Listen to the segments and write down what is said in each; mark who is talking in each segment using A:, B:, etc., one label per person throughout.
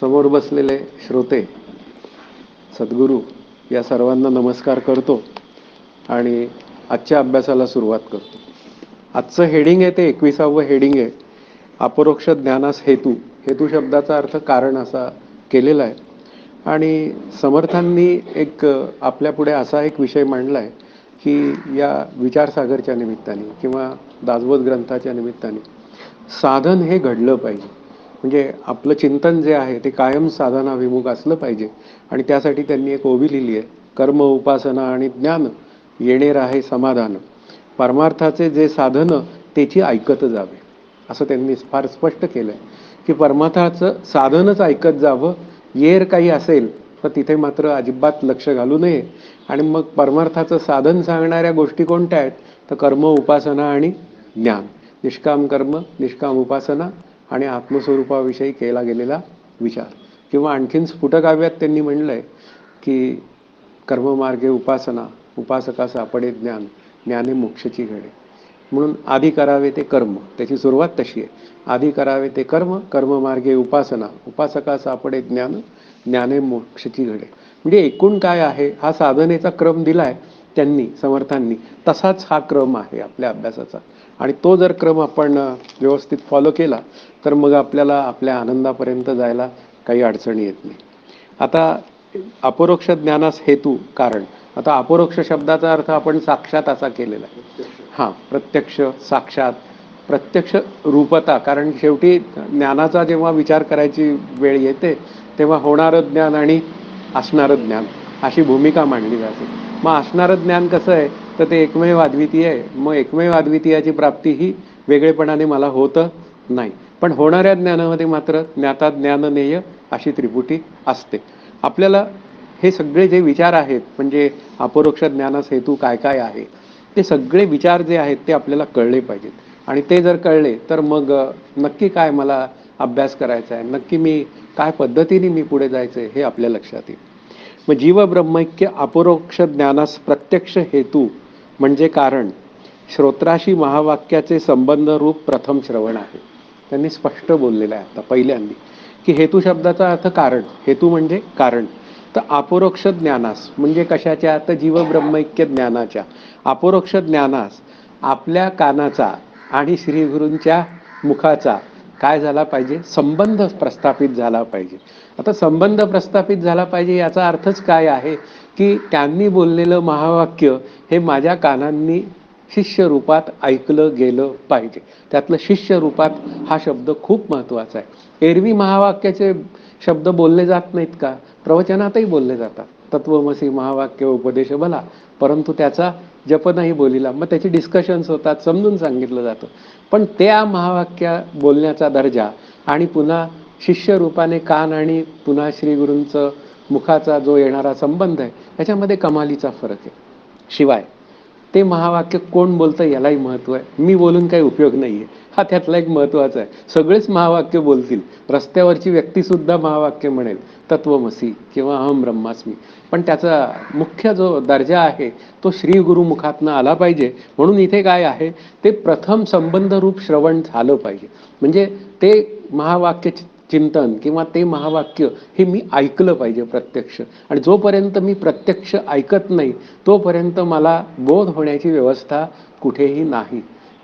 A: समोर बसलेले श्रोते, सद्गुरू या सर्वांना नमस्कार करतो आणि आजच्या अभ्यासाला सुरुवात करतो. आजचं हेडिंग आहे ते 21वं हेडिंग आहे, अपरोक्ष ज्ञानास हेतू. हेतू शब्दाचा अर्थ कारण असा केलेला आहे. आणि समर्थांनी एक आपल्यापुढे असा एक विषय मांडला आहे की या विचारसागरच्या निमित्ताने किंवा दासबोध ग्रंथाच्या निमित्ताने साधन हे घडलं पाहिजे. म्हणजे आपलं चिंतन जे आहे ते कायम साधनाभिमुख असलं पाहिजे. आणि त्यासाठी त्यांनी एक ओवी लिहिली आहे, कर्म उपासना आणि ज्ञान येणे राहे समाधान, परमार्थाचे जे साधन त्याची ऐकत जावे. असं त्यांनी फार स्पष्ट केलंय की परमार्थाचं साधनच ऐकत जावं. येर काही असेल तर तिथे मात्र अजिबात लक्ष घालू नये. आणि मग परमार्थाचं साधन सांगणाऱ्या गोष्टी कोणत्या आहेत तर कर्म उपासना आणि ज्ञान. निष्काम कर्म, निष्काम उपासना आणि आत्मस्वरूपाविषयी केला गेलेला विचार. किंवा आणखीन स्फुटकाव्यात त्यांनी म्हणलंय की कर्ममार्गे उपासना, उपासका सापडे ज्ञान, ज्ञाने मोक्षची घडे. म्हणून आधी करावे ते कर्म, त्याची सुरुवात तशी आहे. आधी करावे ते कर्म, कर्ममार्गे उपासना, उपासका सापडे ज्ञान, ज्ञाने मोक्षची घडे. म्हणजे एकूण काय आहे, हा साधनेचा क्रम दिलाय त्यांनी, समर्थांनी. तसाच हा क्रम आहे आपल्या अभ्यासाचा. आणि तो जर क्रम आपण व्यवस्थित फॉलो केला तर मग आपल्याला आपल्या आनंदापर्यंत जायला काही अडचणी येत नाही. आता अपरोक्ष ज्ञानास हेतू कारण. आता अपरोक्ष शब्दाचा अर्थ आपण साक्षात असा केलेला आहे. हां, प्रत्यक्ष, साक्षात, प्रत्यक्ष रूपता. कारण शेवटी ज्ञानाचा जेव्हा विचार करायची वेळ येते तेव्हा होणारं ज्ञान आणि असणारं ज्ञान अशी भूमिका मांडली जाते. मग असणारं ज्ञान कसं आहे तर ते एकमेव अद्वितीय आहे. मग एकमेव अद्वितीयाची प्राप्ती ही वेगळेपणाने मला होतं नाही. पण होणाऱ्या ज्ञानामध्ये मात्र ज्ञाता ज्ञाननेय अशी त्रिपुटी असते. आपल्याला हे सगळे जे विचार आहेत, म्हणजे अपरोक्ष ज्ञानास हेतू काय काय आहे, ते सगळे विचार जे आहेत ते आपल्याला कळले पाहिजेत. आणि ते जर कळले तर मग नक्की काय मला अभ्यास करायचा आहे, नक्की मी काय पद्धतीने मी पुढे जायचं आहे हे आपल्या लक्षात येईल. मग जीव ब्रह्मैक्य अपरोक्ष ज्ञानास प्रत्यक्ष हेतू म्हणजे कारण, श्रोत्राशी महावाक्याचे संबंध रूप प्रथम श्रवण आहे. त्यांनी स्पष्ट बोललेलं आहे आता पहिल्यांदी की हेतू शब्दाचा अर्थ कारण, हेतू म्हणजे कारण. तर अपरोक्ष ज्ञानास म्हणजे कशाच्या, तर जीव ब्रह्मैक्य ज्ञानाच्या. अपरोक्ष ज्ञानास आपल्या कानाचा आणि श्रीगुरूंच्या मुखाचा काय झाला पाहिजे, संबंध प्रस्थापित झाला पाहिजे. आता संबंध प्रस्थापित झाला पाहिजे याचा अर्थच काय आहे की त्यांनी बोललेलं महावाक्य हे माझ्या कानांनी शिष्य रूपात ऐकलं गेलं पाहिजे. त्यातलं शिष्य रूपात हा शब्द खूप महत्वाचा आहे. एरवी महावाक्याचे शब्द बोलले जात नाहीत का, प्रवचनातही बोलले जातात. तत्वमसी महावाक्य उपदेश भला, परंतु त्याचा जप नाही बोलिला. मग त्याची डिस्कशन्स होतात, समजून सांगितलं जातं. पण त्या महावाक्य बोलण्याचा दर्जा आणि पुन्हा शिष्य रूपाने कान आणि पुन्हा श्रीगुरूंचं मुखाचा जो येणारा संबंध आहे याच्यामध्ये कमालीचा फरक आहे. शिवाय ते महावाक्य कोण बोलतं यालाही महत्व आहे. मी बोलून काही उपयोग नाहीये, हा त्यातला एक महत्वाचा आहे. सगळेच महावाक्य बोलतील, रस्त्यावरची व्यक्ती सुद्धा महावाक्य म्हणेल, तत्वमसी किंवा अहम ब्रह्मास्मी. पण त्याचा मुख्य जो दर्जा आहे तो श्री गुरुमुखातनं आला पाहिजे. म्हणून इथे काय आहे, ते प्रथम संबंध रूप श्रवण झालं पाहिजे. म्हणजे ते महावाक्य चिंतन किंवा ते महावाक्य हे मी ऐकलं पाहिजे प्रत्यक्ष. आणि जोपर्यंत मी प्रत्यक्ष ऐकत नाही तोपर्यंत मला बोध होण्याची व्यवस्था कुठेही नाही.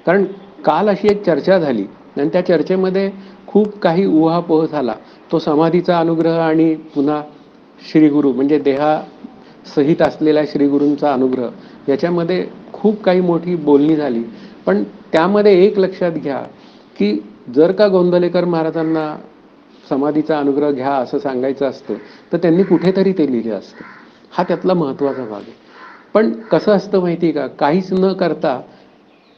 A: कारण काल अशी एक चर्चा झाली आणि त्या चर्चेमध्ये खूप काही उहापोह झाला. तो समाधीचा अनुग्रह आणि पुन्हा श्रीगुरु म्हणजे देहासहित असलेल्या श्रीगुरूंचा अनुग्रह याच्यामध्ये खूप काही मोठी बोलणी झाली. पण त्यामध्ये एक लक्षात घ्या की जर का गोंदवलेकर महाराजांना समाधीचा अनुग्रह घ्या असं सांगायचं असतं तर त्यांनी कुठेतरी ते लिहिलं असतं. हा त्यातला महत्वाचा भाग आहे. पण कसं असतं माहिती का, काहीच न करता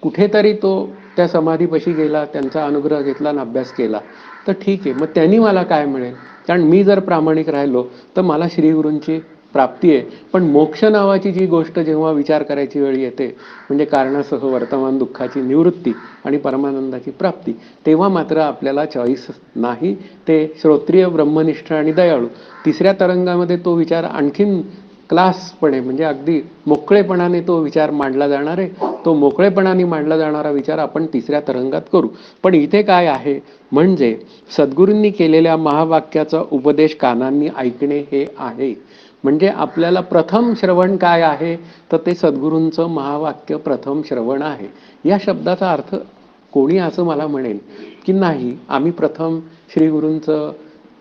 A: कुठेतरी तो त्या समाधीपाशी गेला, त्यांचा अनुग्रह घेतला आणि अभ्यास केला तर ठीक आहे. मग त्यांनी मला काय मिळेल, कारण मी जर प्रामाणिक राहिलो तर मला श्रीगुरूंची प्राप्ती आहे. पण मोक्ष नावाची जी गोष्ट जेव्हा विचार करायची वेळ येते, म्हणजे कारणासह वर्तमान दुःखाची निवृत्ती आणि परमानंदाची प्राप्ती, तेव्हा मात्र आपल्याला चॉईस नाही. ते श्रोत्रिय, ब्रह्मनिष्ठ आणि दयाळू, तिसऱ्या तरंगामध्ये तो विचार आणखीन क्लासपणे म्हणजे अगदी मोकळेपणाने तो विचार मांडला जाणार आहे. तो मोकळेपणाने मांडला जाणारा विचार आपण तिसऱ्या तरंगात करू. पण इथे काय आहे म्हणजे सद्गुरूंनी केलेल्या महावाक्याचा उपदेश कानांनी ऐकणे हे आहे. म्हणजे आपल्याला प्रथम श्रवण काय आहे तर ते सद्गुरूंचं महावाक्य प्रथम श्रवण आहे. या शब्दाचा अर्थ कोणी असं मला म्हणेल की नाही आम्ही प्रथम श्री गुरूंचं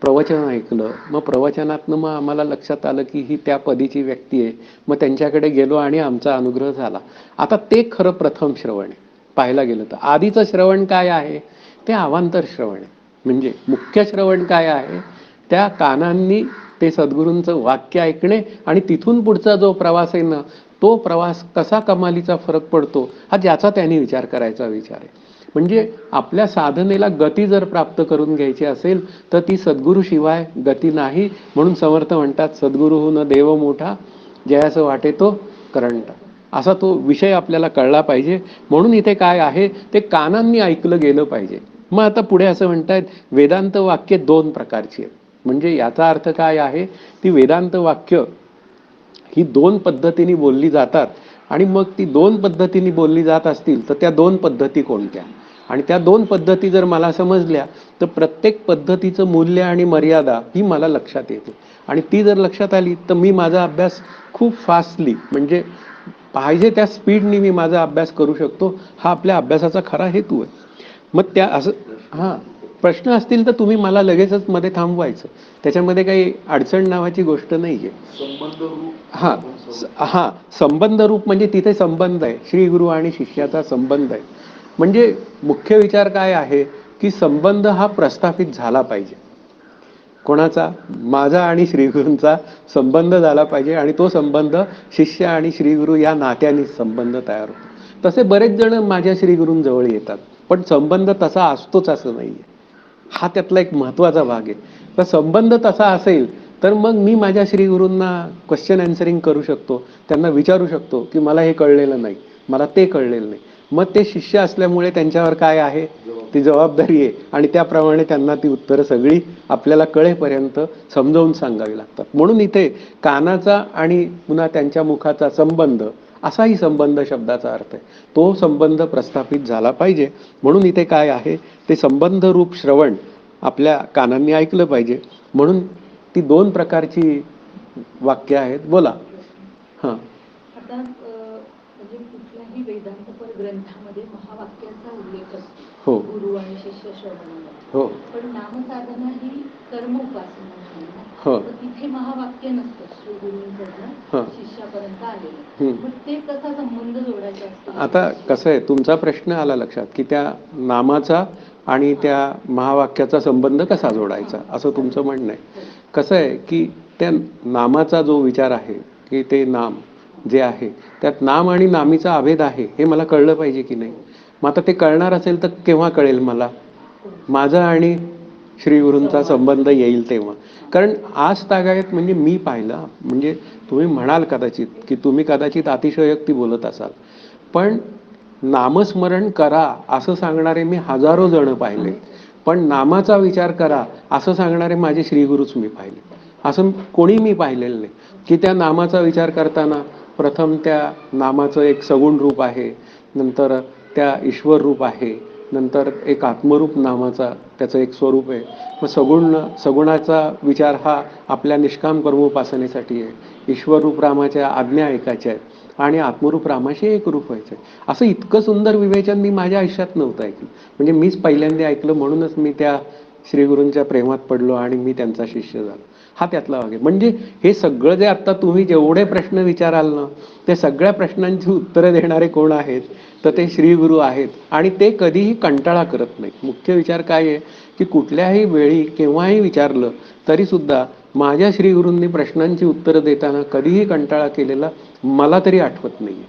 A: प्रवचन ऐकलं, मग प्रवचनातनं मग आम्हाला लक्षात आलं की ही त्या पदीची व्यक्ती आहे, मग त्यांच्याकडे गेलो आणि आमचा अनुग्रह झाला. आता ते खरं प्रथम श्रवण आहे पाहायला गेलं तर. आधीचं श्रवण काय आहे ते अवांतर श्रवण आहे. म्हणजे मुख्य श्रवण काय आहे त्या कानांनी ते सद्गुरूंचं वाक्य ऐकणे आणि तिथून पुढचा जो प्रवास आहे ना तो प्रवास कसा कमालीचा फरक पडतो हा ज्याचा त्यांनी विचार करायचा विचार आहे. म्हणजे आपल्या साधनेला गती जर प्राप्त करून घ्यायची असेल तर ती सद्गुरू शिवाय गती नाही. म्हणून समर्थ म्हणतात सद्गुरूहून देव मोठा जयास वाटे तो करंटा. असा तो विषय आपल्याला कळला पाहिजे. म्हणून इथे काय आहे ते कानांनी ऐकलं गेलं पाहिजे. मग आता पुढे असं म्हणतायत वेदांत वाक्य दोन प्रकारची आहेत. म्हणजे याचा अर्थ काय आहे ती वेदांत वाक्य ही दोन पद्धतीने बोलली जातात आणि मग ती दोन पद्धतीने बोलली जात असतील तर त्या दोन पद्धती कोणत्या आणि त्या दोन पद्धती जर मला समजल्या तर प्रत्येक पद्धतीचं मूल्य आणि मर्यादा ही मला लक्षात येते. आणि ती जर लक्षात आली तर मी माझा अभ्यास खूप फास्टली म्हणजे पाहिजे त्या स्पीडनी मी माझा अभ्यास करू शकतो. हा आपल्या अभ्यासाचा खरा हेतू आहे. मग त्या असं हां प्रश्न असतील तर तुम्ही मला लगेचच मध्ये थांबवायचं. त्याच्यामध्ये काही अडचण नावाची गोष्ट नाही आहे. हां हां संबंध रूप म्हणजे तिथे संबंध आहे श्री गुरु आणि शिष्याचा संबंध आहे. म्हणजे मुख्य विचार काय आहे की संबंध हा प्रस्थापित झाला पाहिजे. कोणाचा माझा आणि श्रीगुरूंचा संबंध झाला पाहिजे आणि तो संबंध शिष्य आणि श्रीगुरु या नात्याने संबंध तयार होतो. तसे बरेच जण माझ्या श्रीगुरूंजवळ येतात पण संबंध तसा असतोच असं नाहीये. हा त्यातला एक महत्वाचा भाग आहे. तर संबंध तसा असेल तर मग मी माझ्या श्रीगुरूंना क्वेश्चन अँसरिंग करू शकतो. त्यांना विचारू शकतो की मला हे कळलेलं नाही, मला ते कळलेलं नाही. मग ते शिष्य असल्यामुळे त्यांच्यावर काय आहे ती जबाबदारी आहे आणि त्याप्रमाणे त्यांना ती उत्तरं सगळी आपल्याला कळेपर्यंत समजावून सांगावी लागतात. म्हणून इथे कानाचा आणि पुन्हा त्यांच्या मुखाचा संबंध असाही संबंध शब्दाचा अर्थ आहे. तो संबंध प्रस्थापित झाला पाहिजे. म्हणून इथे काय आहे ते संबंध रूप श्रवण आपल्या कानांनी ऐकलं पाहिजे. म्हणून ती दोन प्रकारची वाक्य आहेत. बोला. हां
B: आता म्हणजे कुठल्याही वेदांतपर ग्रंथामध्ये महावाक्याचा उल्लेख असतो.
A: हो
B: गुरु आणि शिष्य श्रवणामध्ये.
A: हो
B: पण नामसाधना ही कर्म उपासना आहे.
A: हो
B: तर तिथे महावाक्य नसतं श्री गुरूंकडनं शिष्यापर्यंत आलेलं. मग ते कसा संबंध जोडायचा असतो.
A: आता कसं आहे तुमचा प्रश्न आला लक्षात की त्या नामाचा आणि त्या महावाक्याचा संबंध कसा जोडायचा असं तुमचं म्हणणं आहे. कसं आहे की त्या नामाचा जो विचार आहे की ते नाम जे आहे त्यात नाम आणि नामीचा अभेद आहे हे मला कळलं पाहिजे की नाही. मग आता ते कळणार असेल तर केव्हा कळेल मला माझा आणि श्रीगुरूंचा संबंध येईल तेव्हा. कारण आज तागायत म्हणजे मी पाहिलं म्हणजे तुम्ही म्हणाल कदाचित की तुम्ही कदाचित अतिशयोक्ती बोलत असाल पण नामस्मरण करा असं सांगणारे मी हजारो जण पाहिले. पण नामाचा विचार करा असं सांगणारे माझे श्रीगुरूच मी पाहिले. असं कोणी मी पाहिलेलं नाही की त्या नामाचा विचार करताना प्रथम त्या नामाचं एक सगुण रूप आहे, नंतर त्या ईश्वर रूप आहे, नंतर एक आत्मरूप नामाचा त्याचं एक स्वरूप आहे. मग सगुणाचा विचार हा आपल्या निष्काम कर्मोपासनेसाठी आहे. ईश्वररूप रामाच्या आज्ञा ऐकायच्या आहेत आणि आत्मरूप रामाशी एक रूप व्हायचं आहे. असं इतकं सुंदर विवेचन मी माझ्या आयुष्यात नव्हतं ऐकलं. म्हणजे मीच पहिल्यांदा ऐकलं म्हणूनच मी त्या श्रीगुरूंच्या प्रेमात पडलो आणि मी त्यांचा शिष्य झालो. हा त्यातला भाग आहे. म्हणजे हे सगळं जे आता तुम्ही जेवढे प्रश्न विचाराल ना ते सगळ्या प्रश्नांची उत्तरं देणारे कोण आहेत तर ते श्रीगुरू आहेत आणि ते कधीही कंटाळा करत नाहीत. मुख्य विचार काय आहे की कुठल्याही वेळी केव्हाही विचारलं तरी सुद्धा माझ्या श्रीगुरूंनी प्रश्नांची उत्तरं देताना कधीही कंटाळा केलेला मला तरी आठवत नाहीये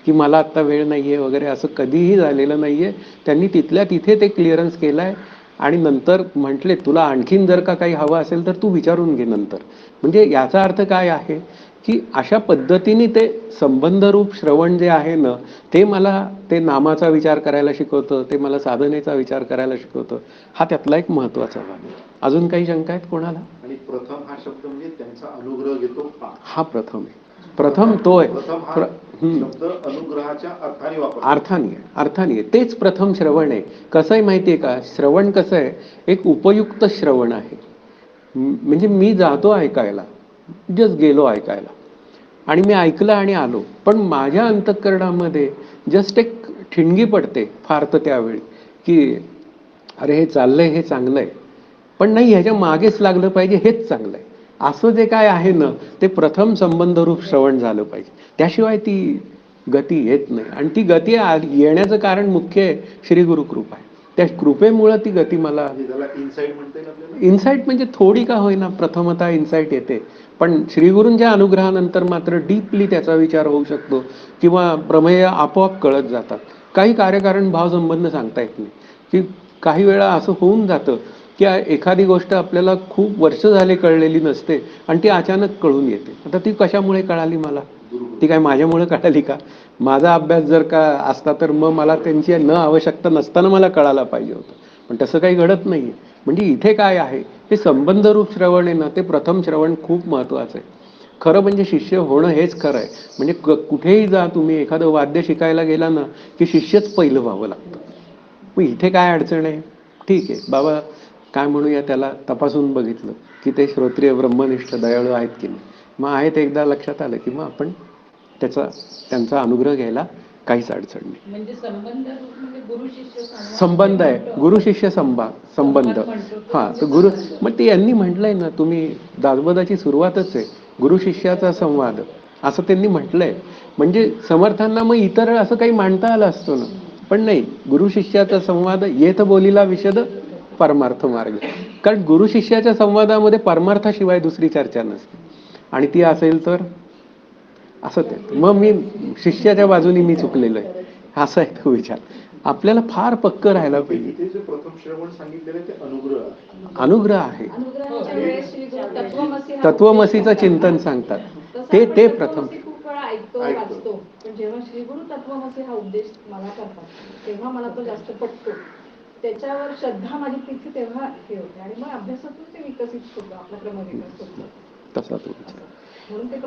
A: की मला आत्ता वेळ नाहीये वगैरे असं कधीही झालेलं नाहीये. त्यांनी तिथल्या तिथे ते क्लिअरन्स केलंय आणि नंतर म्हटले तुला आणखीन जर का काही हवं असेल तर तू विचारून घे नंतर. म्हणजे याचा अर्थ काय आहे की अशा पद्धतीने ते संबंधरूप श्रवण जे आहे ना ते मला ते नामाचा विचार करायला शिकवतं, ते मला साधनेचा विचार करायला शिकवतं. हा त्यातला एक महत्वाचा भाग आहे. अजून काही शंका आहेत कोणाला.
C: आणि प्रथम हा शब्द म्हणजे त्यांचा अनुग्रह घेतो
A: हा प्रथम आहे. प्रथम तो आहे.
C: प्रथम हा शब्द अनुग्रहाच्या अर्थाने वापरला.
A: अर्थाने तेच प्रथम श्रवण आहे. कसं आहे माहितीये का, श्रवण कसं आहे, एक उपयुक्त श्रवण आहे. म्हणजे मी जातो ऐकायला, जस्ट गेलो ऐकायला आणि मी ऐकलं आणि आलो, पण माझ्या अंतःकरणामध्ये जस्ट एक ठिणगी पडते फार तर त्यावेळी, की अरे हे चाललंय हे चांगलं आहे, पण नाही ह्याच्या मागेच लागलं पाहिजे, हेच चांगलं आहे. असं जे काय आहे ना, ते प्रथम संबंधरूप श्रवण झालं पाहिजे. त्याशिवाय ती गती येत नाही. आणि ती गती येण्याचं कारण मुख्य आहे श्री गुरु कृपा आहे. त्या कृपेमुळं ती गती मला,
C: इन्साइट म्हणता येईल आपल्याला.
A: इन्साइट म्हणजे थोडी का होईना प्रथमतः इन्साइट येते, पण श्रीगुरूंच्या अनुग्रहानंतर मात्र डीपली त्याचा विचार होऊ शकतो किंवा प्रमेय आपोआप कळत जातात. काही कार्यकारण भावसंबंध सांगता येत नाही, की काही वेळा असं होऊन जातं की एखादी गोष्ट आपल्याला खूप वर्ष झाले कळलेली नसते आणि ती अचानक कळून येते. आता ती कशामुळे कळाली मला, ती काय माझ्यामुळे कळाली का? माझा अभ्यास जर का असता तर मग मला त्यांची न आवश्यकता नसताना मला कळायला पाहिजे होतं, पण तसं काही घडत नाहीये. म्हणजे इथे काय आहे, हे संबंधरूप श्रवण आहे ना, ते प्रथम श्रवण खूप महत्वाचं आहे. खरं म्हणजे शिष्य होणं हेच खरं आहे. म्हणजे कुठेही जा तुम्ही, एखादं वाद्य शिकायला गेला ना की शिष्यच पहिलं व्हावं लागतं. मग इथे काय अडचण आहे, ठीक आहे बाबा, काय म्हणूया त्याला, तपासून बघितलं की ते श्रोत्रिय ब्रह्मनिष्ठ दयाळू आहेत की नाही, मग आहेत एकदा लक्षात आलं की मग आपण त्यांचा अनुग्रह घ्यायला काहीच अडचण नाही.
B: म्हणजे संबंध म्हणजे गुरु शिष्य
A: संबंध आहे, गुरु शिष्य संबंध. हा, तर गुरु, मग ते यांनी म्हटलंय ना, तुम्ही दासबोधाची सुरुवातच आहे गुरु शिष्याचा संवाद, असं त्यांनी म्हटलंय. म्हणजे समर्थांना मग इतर असं काही मांडता आलं असतं ना, पण नाही, गुरु शिष्याचा संवाद येत बोलीला विशद परमार्थ मार्ग. कारण गुरु शिष्याच्या संवादामध्ये परमार्थाशिवाय दुसरी चर्चा नसते, आणि ती असेल तर असं ते. मग मी शिष्याच्या बाजूने मी चुकलेलो आहे, असा आहे तो विचार. आपल्याला फार पक्क राहायला पाहिजे.
C: इथे जे प्रथम श्रवण सांगितलेलं ते अनुग्रह आहे.
A: अनुग्रह आहे.
B: अनुग्रहाच्या वेळेस श्री गुरु
A: तत्वमसीचं चिंतन सांगतात, ते प्रथम.
B: खूप वेळा ऐकतो वाचतो, पण जेव्हा श्री गुरु तत्वमसी हा उपदेश मला करतात तेव्हा मला तो जास्त पटतो, त्याच्यावर श्रद्धा माझी तिथे तेव्हा हे होते आणि मग अभ्यासातून ते विकसित होतं, आपला क्रमविकास होतो.
A: तसा तो विचार.
B: म्हणून ते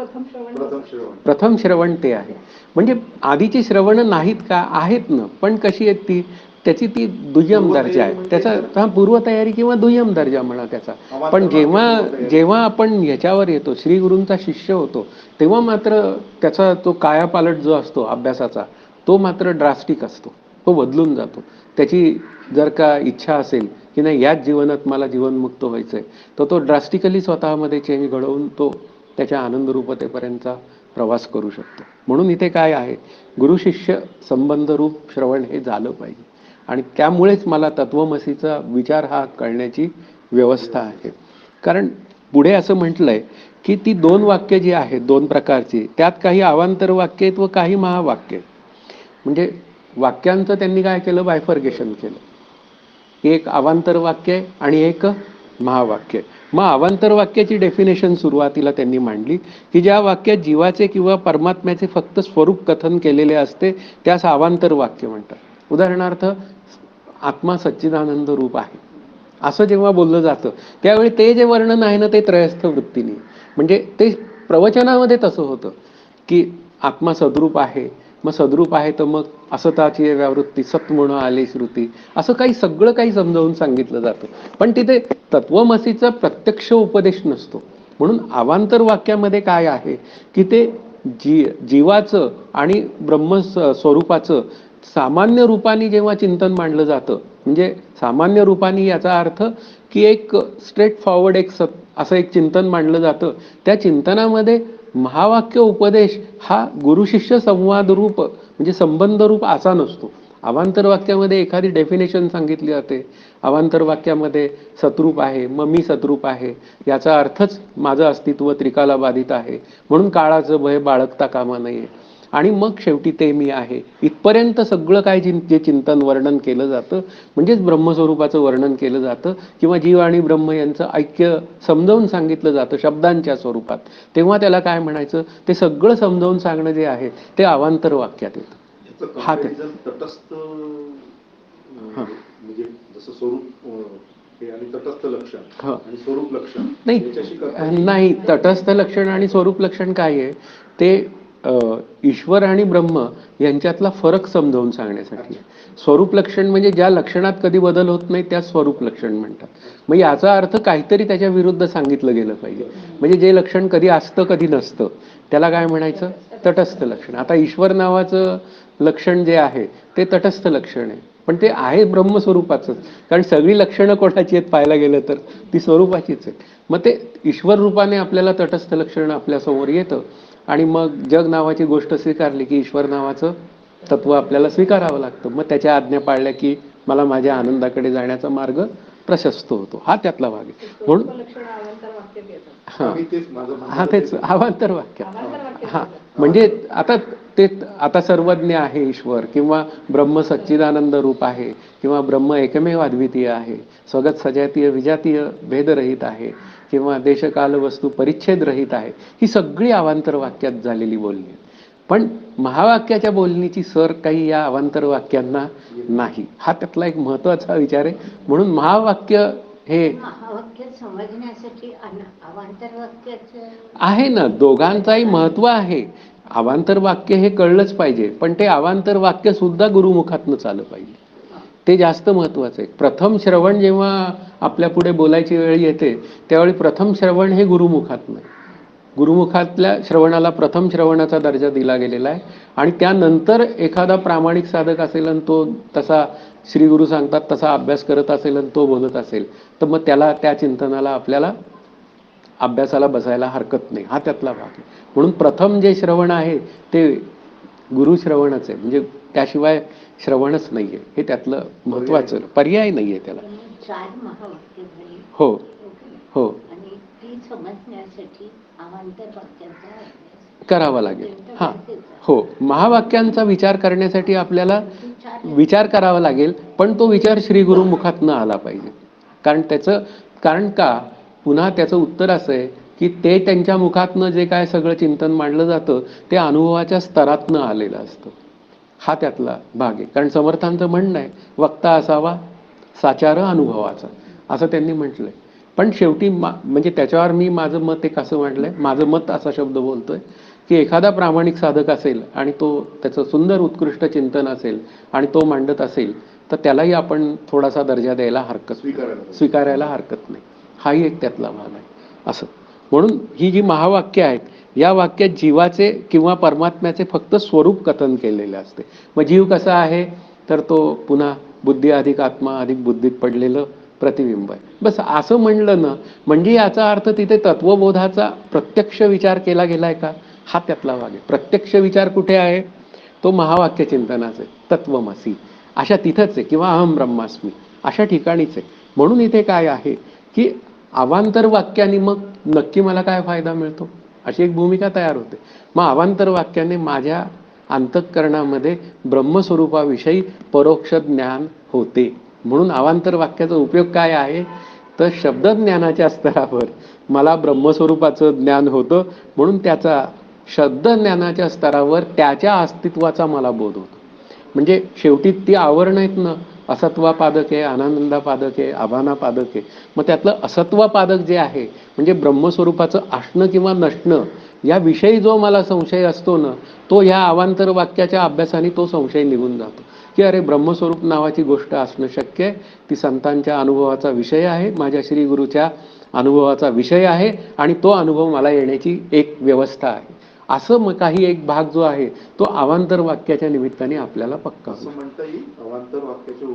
A: प्रथम श्रवण ते आहे. म्हणजे आधीची श्रवण नाहीत का, आहेत ना, पण कशी आहेत ती, त्याची ती दुय्यम दर्जा आहे, त्याचा पूर्वतयारी किंवा दुय्यम दर्जा म्हणा त्याचा. पण जेव्हा आपण ह्याच्यावर येतो, श्री गुरूंचा शिष्य होतो, तेव्हा मात्र त्याचा तो कायापालट जो असतो अभ्यासाचा, तो मात्र ड्रास्टिक असतो, तो बदलून जातो. त्याची जर का इच्छा असेल की नाही याच जीवनात मला जीवनमुक्त व्हायचंय, तर तो ड्रास्टिकली स्वतःमध्ये चेंज घडवून तो त्याच्या आनंदरूपतेपर्यंतचा प्रवास करू शकतो. म्हणून इथे काय आहे, गुरु शिष्य संबंधरूप श्रवण हे झालं पाहिजे. आणि त्यामुळेच मला तत्वमसीचा विचार हा कळण्याची व्यवस्था आहे. कारण पुढे असं म्हटलंय की ती 2 वाक्य जी आहेत 2 प्रकारची, त्यात काही अवांतर वाक्य आहेत व काही महावाक्य आहेत. म्हणजे वाक्यांचं त्यांनी काय केलं, बायफर्गेशन केलं. एक अवांतर वाक्य आहे आणि एक महावाक्य आहे. मग अवांतर वाक्याची डेफिनेशन सुरुवातीला त्यांनी मांडली की ज्या वाक्यात जीवाचे किंवा परमात्म्याचे फक्त स्वरूप कथन केलेले असते त्यास अवांतर वाक्य म्हणतात. उदाहरणार्थ, आत्मा सच्चिदानंद रूप आहे असं जेव्हा बोललं जातं, त्यावेळी ते जे वर्णन आहे ना, ते त्रयस्थ वृत्तीने, म्हणजे ते प्रवचनामध्ये तसं होतं की आत्मा सद्रूप आहे, मग सद्रूप आहे तर मग असताची व्यावृत्ती सत म्हणून आले श्रुती, असं काही सगळं काही समजावून सांगितलं जातं. पण तिथे तत्वमसीचा प्रत्यक्ष उपदेश नसतो. म्हणून अवांतर वाक्यामध्ये काय आहे की ते जीवाचं आणि ब्रह्म स्वरूपाचं सामान्य रूपाने जेव्हा चिंतन मांडलं जातं, म्हणजे सामान्य रूपाने याचा अर्थ की एक स्ट्रेट फॉरवर्ड असं एक चिंतन मांडलं जातं. त्या चिंतनामध्ये महावाक्य उपदेश हा गुरुशिष्य संवाद रूप म्हणजे संबंध रूप असा नसतो. अवांतर वाक्यामध्ये एखादी डेफिनेशन सांगितली जाते, अवांतर वाक्यामध्ये सतरूप आहे, मग मी सतरूप आहे, याचा अर्थच माझं अस्तित्व त्रिकाला बाधित आहे, म्हणून काळाचं भय बाळगता कामा नये, आणि मग शेवटी ते मी आहे, इथपर्यंत सगळं काय जे चिंतन वर्णन केलं जातं म्हणजेच ब्रह्मस्वरूपाचं वर्णन केलं जातं किंवा जीव आणि ब्रह्म यांचं ऐक्य समजावून सांगितलं जातं शब्दांच्या स्वरूपात. तेव्हा त्याला काय म्हणायचं, ते सगळं समजावून सांगणं जे आहे ते अवांतर वाक्यात येतं.
C: हा तटस्थ म्हणजे जसं स्वरूप हे आणि तटस्थ लक्षण
A: हो.
C: आणि स्वरूप लक्षण याच्याशी करता येईल?
A: नाही, तटस्थ लक्षण आणि स्वरूप लक्षण काय आहे ते ईश्वर आणि ब्रह्म यांच्यातला फरक समजावून सांगण्यासाठी आहे. स्वरूप लक्षण म्हणजे ज्या लक्षणात कधी बदल होत नाही त्या स्वरूप लक्षण म्हणतात. मग याचा अर्थ काहीतरी त्याच्या विरुद्ध सांगितलं गेलं पाहिजे. म्हणजे जे लक्षण कधी असतं कधी नसतं त्याला काय म्हणायचं, तटस्थ लक्षण. आता ईश्वर नावाचं लक्षण जे आहे ते तटस्थ लक्षण आहे, पण ते आहे ब्रह्मस्वरूपाचंच. कारण सगळी लक्षणं कोणाची आहेत पाहायला गेलं तर ती स्वरूपाचीच आहेत. मग ते ईश्वर रूपाने आपल्याला तटस्थ लक्षण आपल्यासमोर येतं आणि मग जग नावाची गोष्ट स्वीकारली की ईश्वर नावाचं तत्व आपल्याला स्वीकारावं लागतं. मग त्याच्या आज्ञा पाळल्या की मला माझ्या आनंदाकडे जाण्याचा मार्ग प्रशस्त होतो. हा त्यातला भाग आहे. म्हणून
B: लक्षण अवांतर वाक्यात येतात.
A: हा
C: मी तेच माझं म्हणणं
A: हा तेच
C: होतं.
A: अवांतर वाक्य.
B: अवांतर वाक्यात
A: हा
B: येतात.
A: म्हणजे आता सर्वज्ञ आहे ईश्वर, किंवा ब्रह्म सच्चिदानंद रूप आहे, किंवा ब्रह्म एकमेव अद्वितीय आहे, स्वगत सजातीय विजातीय भेदरहित आहे, किंवा देशकाल वस्तू परिच्छेद रहित आहे. ही सगळी अवांतर वाक्यात झालेली बोलणी आहे. पण महावाक्याच्या बोलणीची सर काही या अवांतर वाक्यांना नाही. हा त्यातला एक महत्वाचा विचार आहे. म्हणून महावाक्य हे
D: महावाक्य समजण्यासाठी अवांतर वाक्याचं
A: आहे ना, दोघांचाही महत्व आहे. अवांतर वाक्य हे कळलंच पाहिजे, पण ते अवांतर वाक्य सुद्धा गुरुमुखातनं चाललं पाहिजे. ते जास्त महत्वाचं आहे. प्रथम श्रवण जेव्हा आपल्या पुढे बोलायची वेळ येते त्यावेळी प्रथम श्रवण हे गुरुमुखातनं आहे. गुरुमुखातल्या श्रवणाला प्रथम श्रवणाचा दर्जा दिला गेलेला आहे. आणि त्यानंतर एखादा प्रामाणिक साधक असेल आणि तो तसा श्री गुरु सांगतात तसा अभ्यास करत असेल आणि तो बोलत असेल तर मग त्याला त्या चिंतनाला आपल्याला अभ्यासाला बसायला हरकत नाही. हा त्यातला भाग आहे. म्हणून प्रथम जे श्रवण आहे ते गुरुश्रवणच आहे. म्हणजे त्याशिवाय श्रवणच नाहीये. हे त्यातलं महत्वाचं पर्याय नाहीये त्याला.
D: 4 महावाक्य झाली.
A: हो हो
D: आणि ती समजण्यासाठी अवांतर वाक्याचा अभ्यास
A: करावा लागेल. हा
D: गरजेचं आहे.
A: हो, महावाक्यांचा विचार करण्यासाठी आपल्याला विचार करावा लागेल, पण तो विचार श्री गुरु मुखातनं आला पाहिजे. कारण का पुन्हा त्याचं उत्तर असं आहे की ते त्यांच्या मुखातनं जे काय सगळं चिंतन मांडलं जातं ते अनुभवाच्या स्तरातनं आलेलं असतं. हा त्यातला भाग आहे. कारण समर्थांचं म्हणणं आहे वक्ता असावा साचार अनुभवाचा, असं त्यांनी म्हटलंय. पण शेवटी म्हणजे त्याच्यावर मी माझं मत एक असं म्हटलंय, माझं मत असा शब्द बोलतोय की एखादा प्रामाणिक साधक असेल आणि तो त्याचं सुंदर उत्कृष्ट चिंतन असेल आणि तो मांडत असेल तर त्यालाही आपण थोडासा दर्जा द्यायला स्वीकारायला हरकत नाही. हाही एक त्यातला भाग आहे. असं म्हणून ही जी महावाक्य आहेत या वाक्यात जीवाचे किंवा परमात्म्याचे फक्त स्वरूप कथन केलेले असते. मग जीव कसा आहे तर तो पुन्हा बुद्धी अधिक आत्मा अधिक बुद्धीत पडलेलं प्रतिबिंब आहे. बस असं म्हणलं ना म्हणजे याचा अर्थ तिथे तत्वबोधाचा प्रत्यक्ष विचार केला गेलाय का, हा त्यातला भाग आहे. प्रत्यक्ष विचार कुठे आहे, तो महावाक्य चिंतनाचे तत्वमसी अशा तिथंच आहे, किंवा अहम ब्रह्मास्मी अशा ठिकाणीच आहे. म्हणून इथे काय आहे की अवांतर वाक्याने मग नक्की मला काय फायदा मिळतो अशी एक भूमिका तयार होते. मग अवांतर वाक्याने माझ्या अंतःकरणामध्ये ब्रह्मस्वरूपाविषयी परोक्ष ज्ञान होते. म्हणून अवांतर वाक्याचा उपयोग काय आहे तर शब्दज्ञानाच्या स्तरावर मला ब्रह्मस्वरूपाचं ज्ञान होतं. म्हणून त्याचा शब्दज्ञानाच्या स्तरावर त्याच्या अस्तित्वाचा मला बोध होतो. म्हणजे शेवटी ती आवरण आहेत ना, असत्वापादक आहे, अनानंदापादक आहे, अभानापादक आहे. मग त्यातलं असत्वापादक जे आहे म्हणजे ब्रह्मस्वरूपाचं असणं किंवा नसणं याविषयी जो मला संशय असतो ना तो ह्या अवांतर वाक्याच्या अभ्यासाने तो संशय निघून जातो की अरे ब्रह्मस्वरूप नावाची गोष्ट असणं शक्य आहे, ती संतांच्या अनुभवाचा विषय आहे, माझ्या श्री गुरुच्या अनुभवाचा विषय आहे आणि तो अनुभव मला येण्याची एक व्यवस्था आहे. असं मग काही एक भाग जो आहे तो अवांतर वाक्याच्या निमित्ताने आपल्याला पक्का
C: असं म्हणता येईल अवांतर वाक्याचा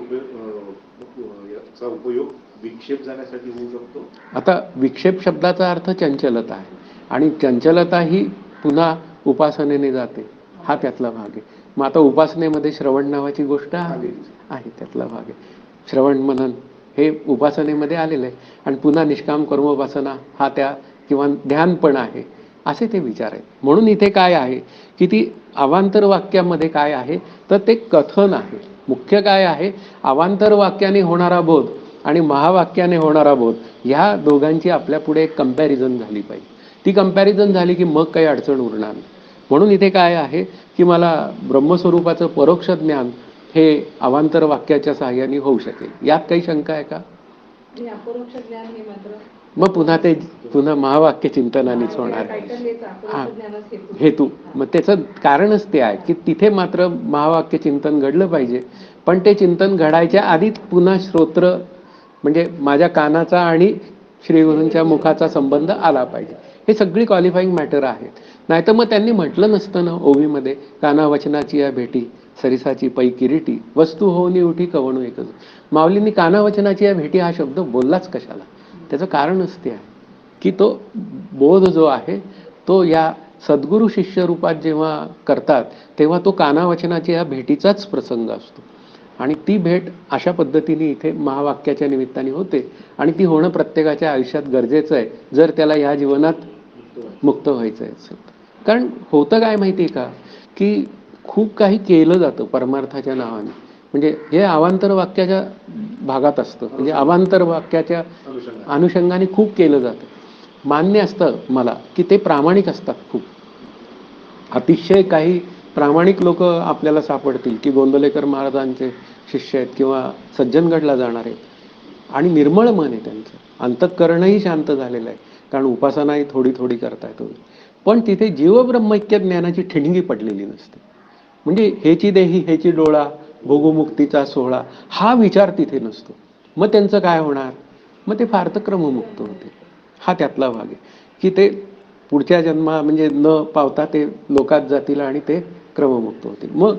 C: उपयोग विक्षेप जाण्यासाठी होऊ शकतो.
A: आता विक्षेप शब्दाचा अर्थ चंचलता आहे आणि चंचलता ही पुन्हा उपासनेने जाते. हा त्यातला भाग आहे. मग आता उपासनेमध्ये श्रवण नावाची गोष्ट आहे, त्यातला भाग आहे. श्रवण मनन हे उपासनेमध्ये आलेलं आहे आणि पुन्हा निष्काम कर्मोपासना हा त्या किंवा ध्यान पण आहे, असे ते विचार आहेत. म्हणून इथे काय आहे की ती अवांतर वाक्यामध्ये काय आहे तर ते कथन आहे. मुख्य काय आहे, अवांतर वाक्याने होणारा बोध आणि महावाक्याने होणारा बोध ह्या दोघांची आपल्या पुढे एक कंपॅरिझन झाली पाहिजे. ती कंपॅरिझन झाली की मग काही अडचण उरणार नाही. म्हणून इथे काय आहे की मला ब्रह्मस्वरूपाचं परोक्ष ज्ञान हे अवांतर वाक्याच्या सहाय्याने होऊ शकेल. यात काही शंका आहे का?
B: आणि अपरोक्ष ज्ञान हे मात्र
A: मग पुन्हा महावाक्य चिंतनानेच होणार.
B: टायटल हेच
A: हा,
B: अपरोक्ष ज्ञानाच
A: हेतू. मग त्याचं कारणच ते आहे की तिथे मात्र महावाक्य चिंतन घडलं पाहिजे. पण ते चिंतन घडायच्या आधीच पुन्हा श्रोत्र म्हणजे माझ्या कानाचा आणि श्रीगुरूंच्या मुखाचा संबंध आला पाहिजे. हे सगळी क्वालिफाईंग मॅटर आहेत. नाहीतर मग त्यांनी म्हटलं नसतं ना ओवीमध्ये, काना वचनाची या भेटी सरिसाची पै किरीटी वस्तू होऊनी उठी कवणू एकच. माऊलींनी काना वचनाची या भेटी हा शब्द बोललाच कशाला? त्याचं कारणच ते आहे की तो बोध जो आहे तो या सद्गुरू शिष्य रूपात जेव्हा करतात तेव्हा तो कानावचनाच्या या भेटीचाच प्रसंग असतो. आणि ती भेट अशा पद्धतीने इथे महावाक्याच्या निमित्ताने होते. आणि ती होणं प्रत्येकाच्या आयुष्यात गरजेचं आहे जर त्याला ह्या जीवनात मुक्त व्हायचं असेल. कारण होतं काय माहिती आहे का की खूप काही केलं जातं परमार्थाच्या नावाने. म्हणजे हे अवांतर वाक्याच्या भागात असतं. म्हणजे अवांतर वाक्याच्या अनुषंगाने खूप केलं जातं. मान्य असतं मला की ते प्रामाणिक असतात खूप. अतिशय काही प्रामाणिक लोक आपल्याला सापडतील की गोंदवलेकर महाराजांचे शिष्य आहेत किंवा सज्जनगडला जाणार आहेत आणि निर्मळ मन आहे त्यांचं. अंतःकरणही शांत झालेलं आहे कारण उपासनाही थोडी थोडी करताय तुम्ही. पण तिथे जीवब्रह्मैक्य ज्ञानाची ठिणगी पडलेली नसते. म्हणजे हेची देही हेची डोळा भोगमुक्तीचा सोहळा हा विचार तिथे नसतो. मग त्यांचं काय होणार? मग ते फार तर क्रममुक्त होते. हा त्यातला भाग आहे की ते पुढच्या जन्मा म्हणजे न पावता ते लोकात जातील आणि ते क्रममुक्त होतील. मग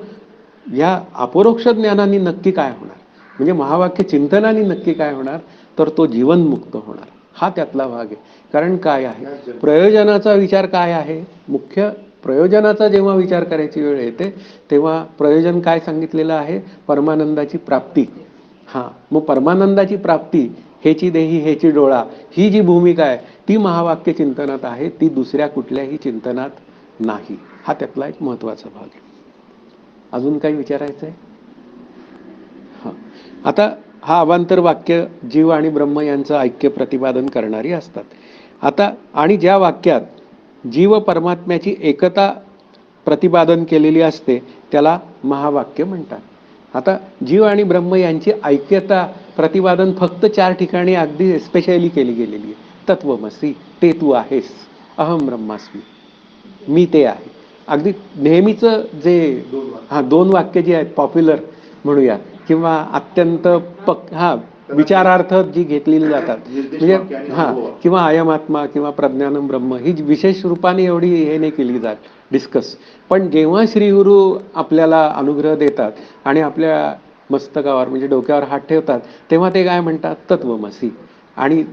A: या अपरोक्ष ज्ञानाने नक्की काय होणार? म्हणजे महावाक्य चिंतनाने नक्की काय होणार? तर तो जीवनमुक्त होणार. हा त्यातला भाग आहे. कारण काय आहे प्रयोजनाचा विचार काय आहे? मुख्य प्रयोजनाचा जेव्हा विचार करायची वेळ येते तेव्हा प्रयोजन काय सांगितलेलं आहे? परमानंदाची प्राप्ती. हा, मग परमानंदाची प्राप्ती हेची देही हेची डोळा ही जी भूमिका आहे ती महावाक्य चिंतनात आहे. ती दुसऱ्या कुठल्याही चिंतनात नाही. हा त्यातला एक महत्वाचा भाग आहे. अजून काही विचारायचं आहे? हा, आता हा अवांतर वाक्य जीव आणि ब्रह्म यांचं ऐक्य प्रतिपादन करणारी असतात. आता आणि ज्या वाक्यात जीव परमात्म्याची एकता प्रतिपादन केलेली असते त्याला महावाक्य म्हणतात. आता जीव आणि ब्रह्म यांची ऐक्यता प्रतिपादन फक्त 4 ठिकाणी अगदी स्पेशली केली गेलेली आहे. तत्वमसी, ते तू आहेस, अहम ब्रह्मास्मी, मी ते आहे. अगदी नेहमीचं जे 2 वाक्य जी आहेत पॉप्युलर म्हणूया किंवा अत्यंत विचारार्थ जी घेतलेली जातात म्हणजे किंवा अयमात्मा किंवा प्रज्ञानम ब्रह्म ही विशेष रूपाने एवढी हे नाही केली जात डिस्कस. पण जेव्हा श्रीगुरु आपल्याला अनुग्रह देतात आणि आपल्या मस्तकावर म्हणजे डोक्यावर हात ठेवतात तेव्हा ते काय म्हणतात? तत्वमसी. आणि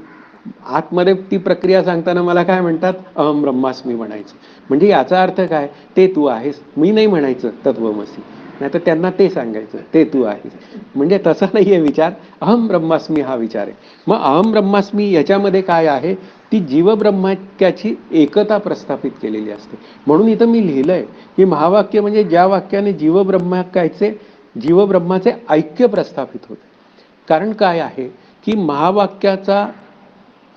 A: आतमध्ये ती प्रक्रिया सांगताना मला काय म्हणतात? अहम ब्रह्मास्मी म्हणायचं. म्हणजे याचा अर्थ काय? ते तू आहेस. मी नाही म्हणायचं तत्वमसी, नाही तर त्यांना ते सांगायचं ते तू आहेस. म्हणजे तसा नाहीये विचार, अहम ब्रह्मास्मी हा विचार आहे. मग अहम ब्रह्मास्मी याच्यामध्ये काय आहे? ती जीवब्रह्माची एकता प्रस्थापित केलेली असते. म्हणून इथं मी लिहिलंय की महावाक्य म्हणजे ज्या वाक्याने जीवब्रह्माचे ऐक्य प्रस्थापित होते. कारण काय आहे की महावाक्याचा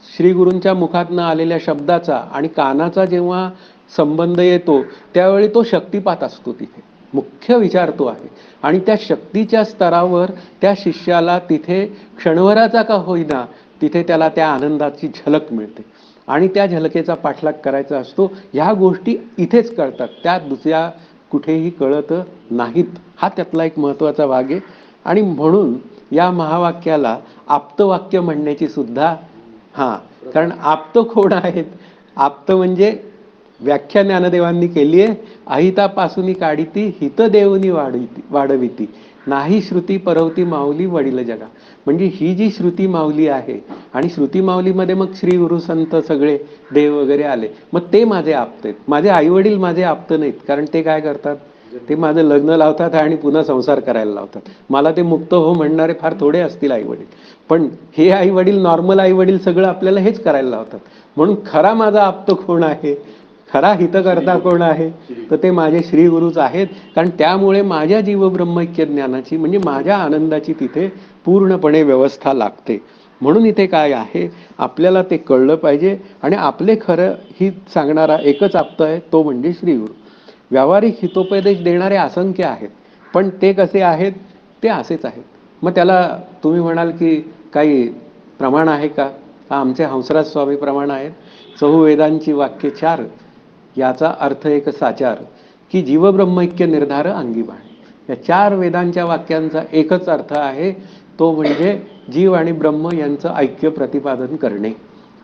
A: श्रीगुरूंच्या मुखातनं आलेल्या शब्दाचा आणि कानाचा जेव्हा संबंध येतो त्यावेळी तो शक्तिपात असतो. तिथे मुख्य विचार तो आहे. आणि त्या शक्तीच्या स्तरावर त्या शिष्याला तिथे क्षणभराचा का होईना तिथे त्याला त्या आनंदाची झलक मिळते. आणि त्या झलकेचा पाठलाग करायचा असतो. ह्या गोष्टी इथेच कळतात, त्या दुसऱ्या कुठेही कळत नाहीत. हा त्यातला एक महत्वाचा भाग आहे. आणि म्हणून या महावाक्याला आप्तवाक्य म्हणण्याची सुद्धा कारण आप्त कोण आहेत? आप्त म्हणजे व्याख्या ज्ञानदेवांनी केली आहे. अहितापासून काढिती हित देवनी वाढविती नाही श्रुती परवती माऊली वडील जगा. म्हणजे ही जी श्रुती माऊली आहे आणि श्रुती माऊलीमध्ये मग श्री गुरु संत सगळे देव वगैरे आले, मग ते माझे आप्त आहेत. माझे आई वडील माझे आप्त नाहीत. कारण ते काय करतात? ते माझं लग्न लावतात आणि पुन्हा संसार करायला लावतात. मला ते मुक्त हो म्हणणारे फार थोडे असतील आई वडील. पण हे आई वडील, नॉर्मल आई वडील सगळं आपल्याला हेच करायला लावतात. म्हणून खरा माझा आप्त कोण आहे? खरा हितकर्ता कोण आहे? तर ते माझे श्री गुरुच आहेत. कारण त्यामुळे माझ्या जीवब्रह्मैक्य ज्ञानाची म्हणजे माझ्या आनंदाची तिथे पूर्णपणे व्यवस्था लागते. म्हणून इथे काय आहे? आपल्याला ते कळलं पाहिजे. आणि आपले खरं हित सांगणारा एकच आप्त आहे, तो म्हणजे श्रीगुरु. व्यावहारिक हितोपदेश देणारे असंख्य आहेत, पण ते कसे आहेत? ते असेच आहेत. मग त्याला तुम्ही म्हणाल की काही प्रमाण आहे का? हा आमचे हंसराज स्वामी प्रमाण आहेत. चहुवेदांची वाक्ये चार, याचा अर्थ एक साचार, की जीवब्रह्मैक्य निर्धार अंगी बाण. या चार वेदांच्या वाक्यांचा एकच अर्थ आहे, तो म्हणजे जीव आणि ब्रह्म यांचं ऐक्य प्रतिपादन करणे.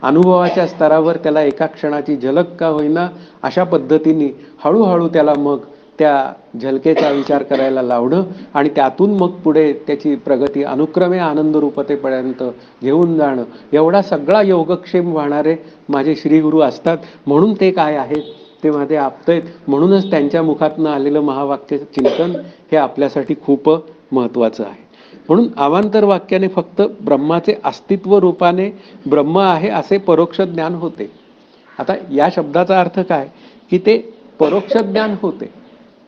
A: अनुभवाच्या स्तरावर त्याला एका क्षणाची झलक का होईना अशा पद्धतीने हळूहळू त्याला मग त्या झलकेचा विचार करायला लावणं आणि त्यातून मग पुढे त्याची प्रगती अनुक्रमे आनंदरूपतेपर्यंत घेऊन जाणं, एवढा सगळा योगक्षेम वाहणारे माझे श्रीगुरू असतात. म्हणून ते काय आहेत ते माझे आप्त म्हणूनच त्यांच्या मुखातनं आलेलं महावाक्य चिंतन हे आपल्यासाठी खूप महत्वाचं आहे. म्हणून अवांतर वाक्याने फक्त ब्रह्माचे अस्तित्व रूपाने ब्रह्म आहे असे परोक्ष ज्ञान होते. आता या शब्दाचा अर्थ काय, की ते परोक्ष ज्ञान होते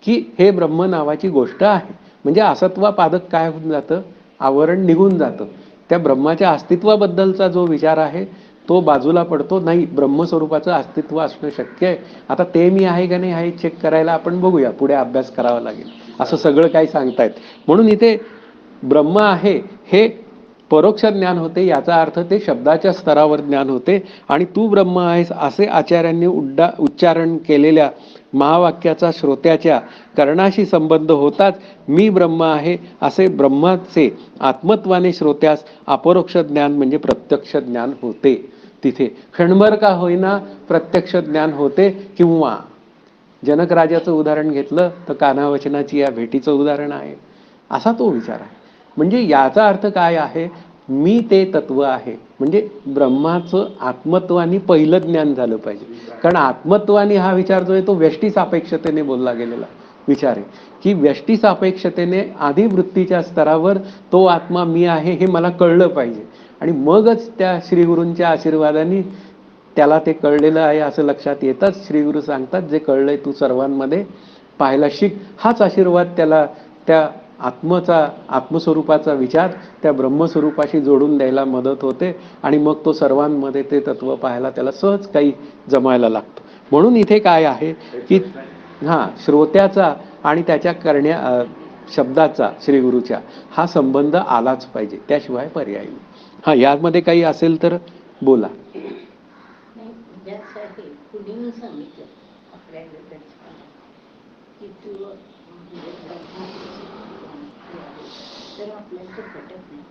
A: की हे ब्रह्म नावाची गोष्ट आहे. म्हणजे असत्वापादक काय होऊन जातं, आवरण निघून जातं. त्या ब्रह्माच्या अस्तित्वाबद्दलचा जो विचार आहे तो बाजूला पडतो. नाही, ब्रह्मस्वरूपाचं अस्तित्व असणं शक्य आहे. आता ते मी आहे का नाही हे चेक करायला आपण बघूया, पुढे अभ्यास करावा लागेल. असं सगळं काही सांगतायत. म्हणून इथे ब्रह्म आहे हे परोक्ष ज्ञान होते, याचा अर्थ ते शब्दाच्या स्तरावर ज्ञान होते. आणि तू ब्रह्म आहेस असे आचार्यांनी उच्चारण केलेल्या महावाक्याचा श्रोत्याच्या कर्णाशी संबंध होताच मी ब्रह्म आहे असे ब्रह्माचे आत्मत्वाने श्रोत्यास अपरोक्ष ज्ञान म्हणजे प्रत्यक्ष ज्ञान होते. तिथे क्षणभर का होईना प्रत्यक्ष ज्ञान होते. किंवा जनक राजाचं उदाहरण घेतलं तर कान्हावचनाची या भेटीचं उदाहरण आहे. असा तो विचार आहे. म्हणजे याचा अर्थ काय आहे, मी ते तत्व आहे. म्हणजे ब्रह्माचं आत्मत्वानी पहिलं ज्ञान झालं पाहिजे. कारण आत्मत्वानी हा विचार जो आहे तो व्यष्टी सापेक्षतेने बोलला गेलेला विचार आहे, की व्यष्टी सापेक्षतेने आधी वृत्तीच्या स्तरावर तो आत्मा मी आहे हे मला कळलं पाहिजे. आणि मगच त्या श्रीगुरूंच्या आशीर्वादाने त्याला ते कळलेलं आहे असं लक्षात येताच श्रीगुरू सांगतात, जे कळलंय तू सर्वांमध्ये पाहायला शिक. हाच आशीर्वाद त्याला त्या आत्मस्वरूपाचा विचार त्या ब्रह्मस्वरूपाशी जोडून द्यायला मदत होते. आणि मग तो सर्वांमध्ये ते तत्व पाहायला त्याला सहज काही जमायला लागतो. म्हणून इथे काय आहे की श्रोत्याचा आणि त्याच्या शब्दाचा श्रीगुरूच्या हा संबंध आलाच पाहिजे, त्याशिवाय पर्याय नाही. यामध्ये काही असेल तर बोला.
D: नाही, ज्यासाठी कुणीही सांगितलं आपल्याला की तू म्हणजे तर आपल्याला ते पटत नाही.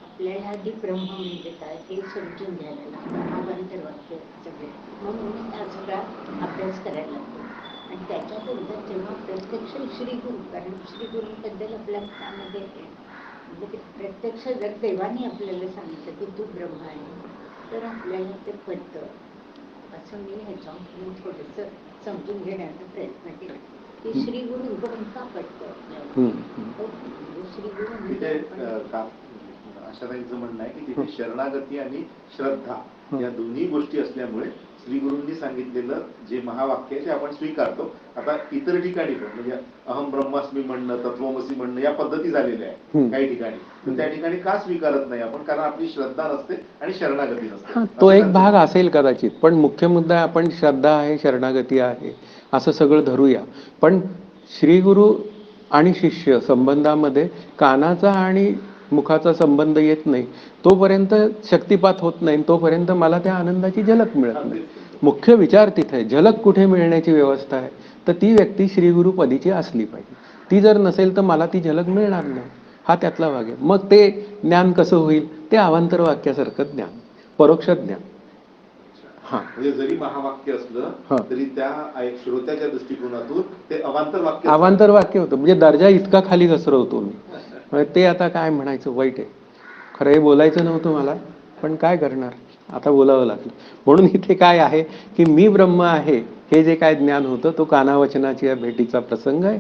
D: आपल्याला आधी ब्रह्म म्हणजे काय हे समजून घ्यायला लागतं. अवांतर वाक्य सगळे म्हणून त्याचा अभ्यास करायला लागतो. आणि त्याच्याबद्दल जेव्हा प्रत्यक्ष श्रीगुरू, कारण श्रीगुरूंबद्दल आपल्या मनामध्ये म्हणजे ते प्रत्यक्ष जर देवाने आपल्याला सांगितलं की तू ब्रह्म आहे तर आपल्याला ते पटतं. असं मी ह्याच्यावर थोडंसं समजून घेण्याचा प्रयत्न केला की श्रीगुरूंकडून का पटतं.
C: तिथे आशाताईंचं म्हणणं आहे की तिथे शरणागती आणि श्रद्धा या दोन्ही गोष्टी असल्यामुळे श्रीगुरूंनी सांगितलेलं जे महावाक्य आहे ते आपण स्वीकारतो. आता इतर ठिकाणी पण म्हणजे अहम ब्रह्मास्मी म्हणणं, तत्वमसी म्हणणं या पद्धती झालेल्या आहे काही ठिकाणी. तर त्या ठिकाणी का स्वीकारत नाही आपण, कारण आपली श्रद्धा नसते आणि शरणागती नसते.
A: तो एक भाग असेल कदाचित, पण मुख्य मुद्दा आपण श्रद्धा आहे, शरणागती आहे असं सगळं धरूया. पण श्रीगुरू आणि शिष्य संबंधामध्ये कानाचा आणि मुखाचा संबंध येत नाही तोपर्यंत शक्तिपात होत नाही, तोपर्यंत मला त्या आनंदाची झलक मिळत नाही. मुख्य विचार तिथे झलक कुठे मिळण्याची व्यवस्था आहे, तर ती व्यक्ती श्रीगुरू पदीची असली पाहिजे. ती जर नसेल तर मला ती झलक मिळणार नाही. हा त्यातला भाग आहे. मग ते ज्ञान कसं होईल, ते अवांतर वाक्यासारखं ज्ञान, परोक्ष ज्ञान.
C: म्हणजे जरी महावाक्य असलं तरी त्या श्रोत्याच्या दृष्टिकोनातून ते अवांतर वाक्य
A: होतं. म्हणजे दर्जा इतका खाली घसरवतो मी. ते आता काय म्हणायचं, वाईट आहे. खरं हे बोलायचं नव्हतं मला, पण काय करणार, आता बोलावं लागलं. म्हणून इथे काय आहे की मी ब्रह्म आहे हे जे काय ज्ञान होतं तो कानावचनाची या भेटीचा प्रसंग आहे.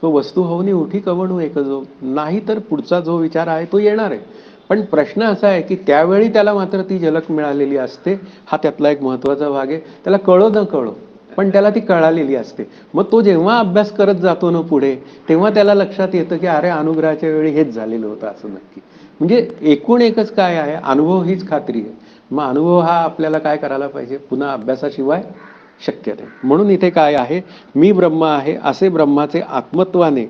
A: तो वस्तू होऊनी उठी कवणू एक जो, नाही तर पुढचा जो विचार आहे तो येणार आहे. पण प्रश्न असा आहे की त्यावेळी त्याला मात्र ती झलक मिळालेली असते. हा त्यातला एक महत्वाचा भाग आहे. त्याला कळो न कळो पण त्याला ती कळालेली असते. मग तो जेव्हा अभ्यास करत जातो ना पुढे, तेव्हा त्याला लक्षात येतं की अरे अनुग्रहाच्या वेळी हेच झालेलं होतं असं नक्की. म्हणजे एकूण एकच काय आहे, अनुभव हीच खात्री आहे. मग अनुभव हा आपल्याला काय करायला पाहिजे, पुन्हा अभ्यासाशिवाय शक्य नाही. म्हणून इथे काय आहे, मी ब्रह्म आहे असे ब्रह्माचे आत्मत्वाने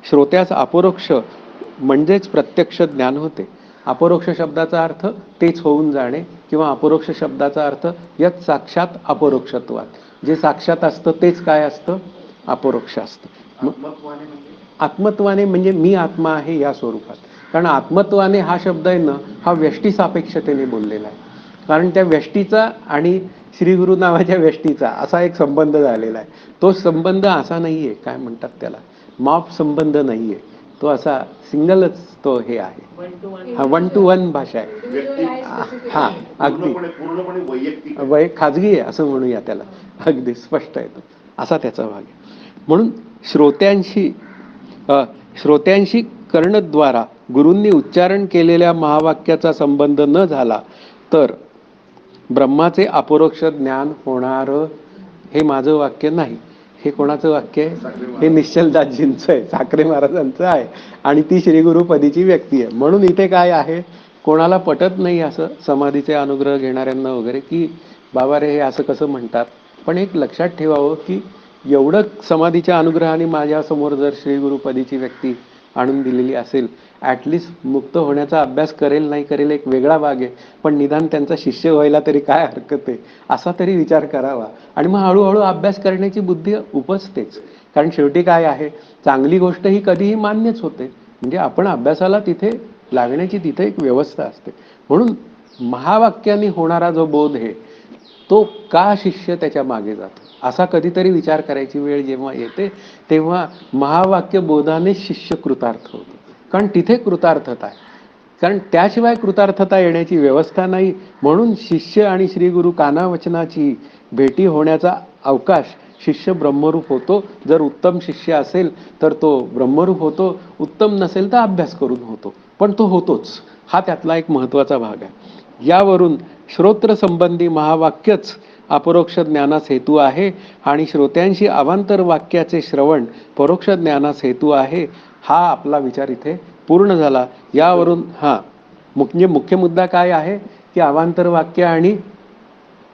A: श्रोत्यास अपरोक्ष म्हणजेच प्रत्यक्ष ज्ञान होते. अपरोक्ष शब्दाचा अर्थ तेच होऊन जाणे किंवा अपरोक्ष शब्दाचा अर्थ यत साक्षात अपरोक्षत्वात, जे साक्षात असतं तेच काय असतं, अपरोक्ष असतं.
C: आत्मत्वाने म्हणजे
A: आत्मत्वाने म्हणजे मी आत्मा आहे या स्वरूपात. कारण आत्मत्वाने हा शब्द आहे ना, हा व्यष्टी सापेक्षतेने बोललेला आहे. कारण त्या व्यष्टीचा आणि श्री गुरु नावाच्या व्यष्टीचा असा एक संबंध झालेला आहे. तो संबंध असा नाहीये, काय म्हणतात त्याला, मॉप संबंध नाहीये, तो असा सिंगलच तो हे आहे. हा 1 to 1 भाषा आहे.
B: Individual आहे, specific
A: हा
B: आहे.
A: अगदी
C: पूर्णपणे वैयक्तिक आहे.
A: खाजगी आहे असं म्हणूया त्याला. अगदी स्पष्ट आहे तो असा त्याचा भाग आहे. म्हणून श्रोत्यांशी कर्णद्वारा गुरूंनी उच्चारण केलेल्या महावाक्याचा संबंध न झाला तर ब्रह्माचे अपरोक्ष ज्ञान होणार हे माझं वाक्य नाही. हे कोणाचं वाक्य आहे? हे निश्चलदासजींचं आहे, साखरे महाराजांचं आहे आणि ती श्रीगुरुपदीची व्यक्ती आहे. म्हणून इथे काय आहे, कोणाला पटत नाही असं समाधीचे अनुग्रह घेणाऱ्यांना वगैरे की बाबा रे हे असं कसं म्हणतात. पण एक लक्षात ठेवावं की एवढं समाधीच्या अनुग्रहाने माझ्यासमोर जर श्रीगुरुपदीची व्यक्ती आणून दिलेली असेल, ॲटलिस्ट मुक्त होण्याचा अभ्यास करेल नाही करेल एक वेगळा भाग आहे, पण निदान त्यांचा शिष्य व्हायला तरी काय हरकत आहे असा तरी विचार करावा. आणि मग हळूहळू अभ्यास करण्याची बुद्धी उपजतेच. कारण शेवटी काय आहे, चांगली गोष्ट ही कधीही मान्यच होते. म्हणजे आपण अभ्यासाला तिथे लागण्याची तिथे एक व्यवस्था असते. म्हणून महावाक्याने होणारा जो बोध आहे तो का शिष्य त्याच्या मागे जातो असा कधीतरी विचार करायची वेळ जेव्हा येते तेव्हा महावाक्य बोधाने शिष्य कृतार्थ होतो. कारण तिथे कृतार्थता आहे. कारण त्याशिवाय कृतार्थता येण्याची व्यवस्था नाही. म्हणून शिष्य आणि श्रीगुरु कानावचनाची भेटी होण्याचा अवकाश शिष्य ब्रह्मरूप होतो. जर उत्तम शिष्य असेल तर तो ब्रह्मरूप होतो, उत्तम नसेल तर अभ्यास करून होतो, पण तो होतोच. हा त्यातला एक महत्वाचा भाग आहे. यावरून श्रोत्र संबंधी महावाक्यच अपरोक्ष ज्ञानास हेतू आहे आणि श्रोत्यांशी अवांतर वाक्याचे श्रवण परोक्ष ज्ञानास हेतू आहे. हा आपला विचार इथे पूर्ण झाला. यावरून म्हणजे मुख्य मुद्दा काय आहे की अवांतर वाक्य आणि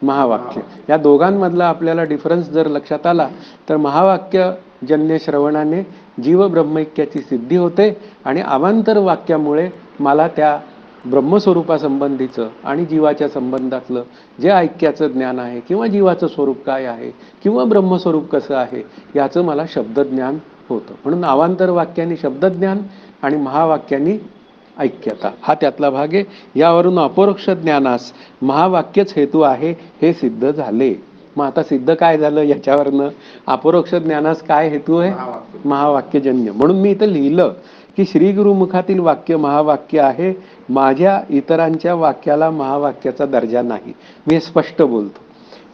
A: महावाक्य या दोघांमधला आपल्याला डिफरन्स जर लक्षात आला तर महावाक्य जन्य श्रवणाने जीव ब्रह्मैक्याची सिद्धी होते आणि अवांतर वाक्यामुळे मला त्या ब्रह्मस्वरूपासंबंधीचं आणि जीवाच्या संबंधातलं जे ऐक्याचं ज्ञान आहे किंवा जीवाचं स्वरूप काय आहे किंवा ब्रह्मस्वरूप कसं आहे याचं मला शब्दज्ञान होतं. म्हणून अवांतर वाक्याने शब्दज्ञान आणि महावाक्याने ऐक्यता हा त्यातला भाग आहे. यावरून अपरोक्ष ज्ञानास महावाक्यच हेतू आहे हे सिद्ध झाले. मग आता सिद्ध काय झालं याच्यावरनं, अपरोक्ष ज्ञानास काय हेतू आहे, महावाक्यजन्य. म्हणून मी इथं लिहिलं की श्री गुरुमुखातील वाक्य महावाक्य आहे, माझ्या इतरांच्या वाक्याला महावाक्याचा दर्जा नाही. मी हे स्पष्ट बोलतो.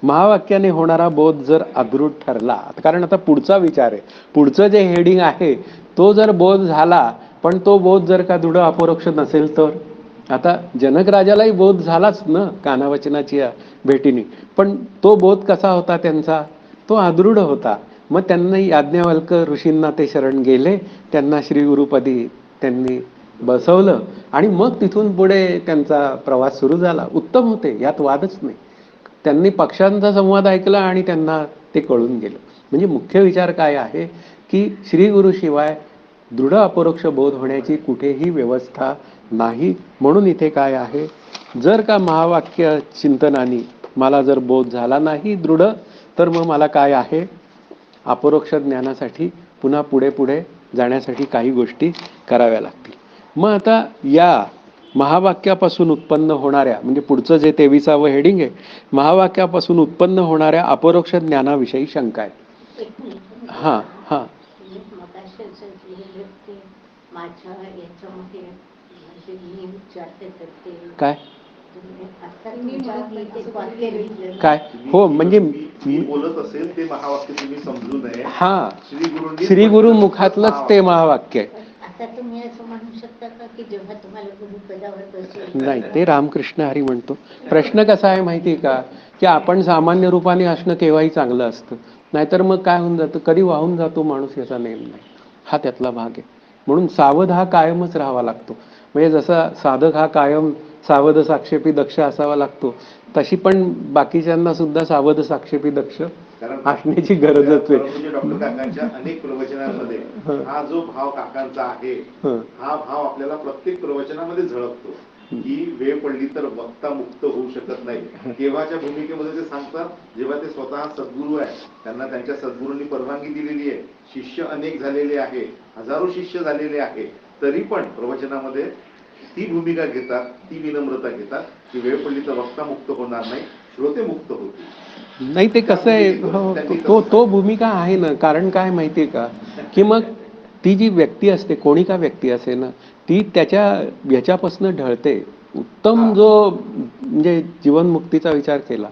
A: महावाक्याने होणारा बोध जर अदृढ ठरला, कारण आता पुढचा विचार आहे, पुढचं जे हेडिंग आहे तो जर बोध झाला पण तो बोध जर का दृढ अपरोक्ष नसेल तर, आता जनक राजालाही बोध झालाच ना कानावचनाची भेटीने, पण तो बोध कसा होता त्यांचा, तो अदृढ होता. मग त्यांना याज्ञवल्क ऋषींना ते शरण गेले, त्यांना श्री गुरुपदी त्यांनी बसवलं आणि मग तिथून पुढे त्यांचा प्रवास सुरू झाला. उत्तम होते, यात वादच नाही. त्यांनी पक्षांचा संवाद ऐकला आणि त्यांना ते कळून गेलं. म्हणजे मुख्य विचार काय आहे की श्री गुरु शिवाय दृढ अपरोक्ष बोध होण्याची कुठेही व्यवस्था नाही. म्हणून इथे काय आहे, जर का महावाक्य चिंतनाने मला जर बोध झाला नाही दृढ, तर मग मला काय आहे, अपरोक्ष ज्ञानासाठी पुन्हा पुढे पुढे जाण्यासाठी काही गोष्टी कराव्या लागतील. मग आता या महावाक्यापासून उत्पन्न होणाऱ्या, म्हणजे पुढचं जे 23वे हेडिंग आहे, महावाक्यापासून उत्पन्न होणाऱ्या अपरोक्ष ज्ञानाविषयी शंका आहे.
D: एक मिनिट.
A: हां हां
D: मगाशी असं लिहिलेलं ते माझ्या याच्यामध्ये म्हणजे मी विचारते तर ते
A: काय
D: आता तुमच्या मी ते वाक्य लिहिलं
A: काय हो म्हणजे
C: मी बोलत असेल ते महावाक्य तुम्ही समजू नये.
A: हा
C: श्रीगुरूंनी
A: श्री गुरु मुखातलंच ते महावाक्य आहे.
D: आता तुम्ही असं म्हणू शकता का की जेव्हा तुम्हाला गुरुपदावर बसवलं
A: नाही, ते रामकृष्ण हरी म्हणतो. प्रश्न कसा आहे माहिती आहे का, की आपण सामान्य रूपाने असणं केव्हाही चांगलं असतं, नाहीतर मग काय होऊन जातं, कधी वाहून जातो माणूस याचा नेम नाही. हा त्यातला भाग आहे. म्हणून सावध हा कायमच राहावा लागतो. म्हणजे जसा साधक हा कायम सावध साक्षेपी दक्ष असावा लागतो, तशी पण बाकीच्यांना सुद्धा सावध साक्षेपी दक्ष
C: कारण
A: असण्याची गरजच आहे.
C: म्हणजे डॉक्टर काकांच्या अनेक प्रवचनांमध्ये हा जो भाव काकांचा आहे, हा भाव आपल्याला प्रत्येक प्रवचनामध्ये झळकतो की वेळ पडली तर वक्ता मुक्त होऊ शकत नाही. केव्हाच्या भूमिकेमध्ये ते सांगतात, जेव्हा ते स्वतः सद्गुरू आहे, त्यांना त्यांच्या सद्गुरूंनी परवानगी दिलेली आहे, शिष्य अनेक झालेले आहे, हजारो शिष्य झालेले आहे, तरी पण प्रवचनामध्ये ती भूमिका घेतात, ती विनम्रता घेतात की वेळ पडली तर वक्ता मुक्त होणार नाही, श्रोते मुक्त होतील.
A: नाही ते कसं आहे, हो, तो तो भूमिका आहे ना. कारण काय माहितीये का, की मग ती जी व्यक्ती असते, कोणी का व्यक्ती असे ना, ती त्याच्या ह्याच्यापासून ढळते. उत्तम जो म्हणजे जीवनमुक्तीचा विचार केला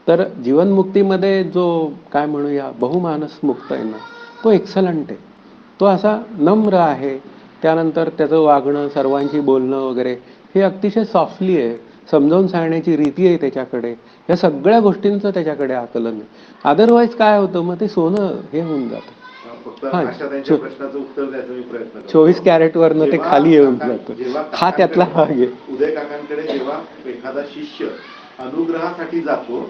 A: तर जीवनमुक्तीमध्ये जो काय म्हणूया बहुमानस मुक्त आहे ना, तो एक्सलंट आहे. तो असा नम्र आहे. त्यानंतर त्याचं वागणं, सर्वांशी बोलणं वगैरे हे अतिशय सॉफ्टली आहे. समजावून सांगण्याची रीती आहे त्याच्याकडे. या सगळ्या गोष्टींचं त्याच्याकडे आकलन आहे. अदरवाईज काय होतं, मग ते सोनं हे होऊन जातं.
C: फक्त
A: हा,
C: अशा त्यांच्या प्रश्नाचं उत्तर द्यायचा मी प्रयत्न करतो.
A: 24 कॅरेट वरनं ते खाली येऊन जातं. हा त्यातला भाग आहे.
C: उदय काकांकडे जेव्हा एखादा शिष्य अनुग्रहासाठी जातो,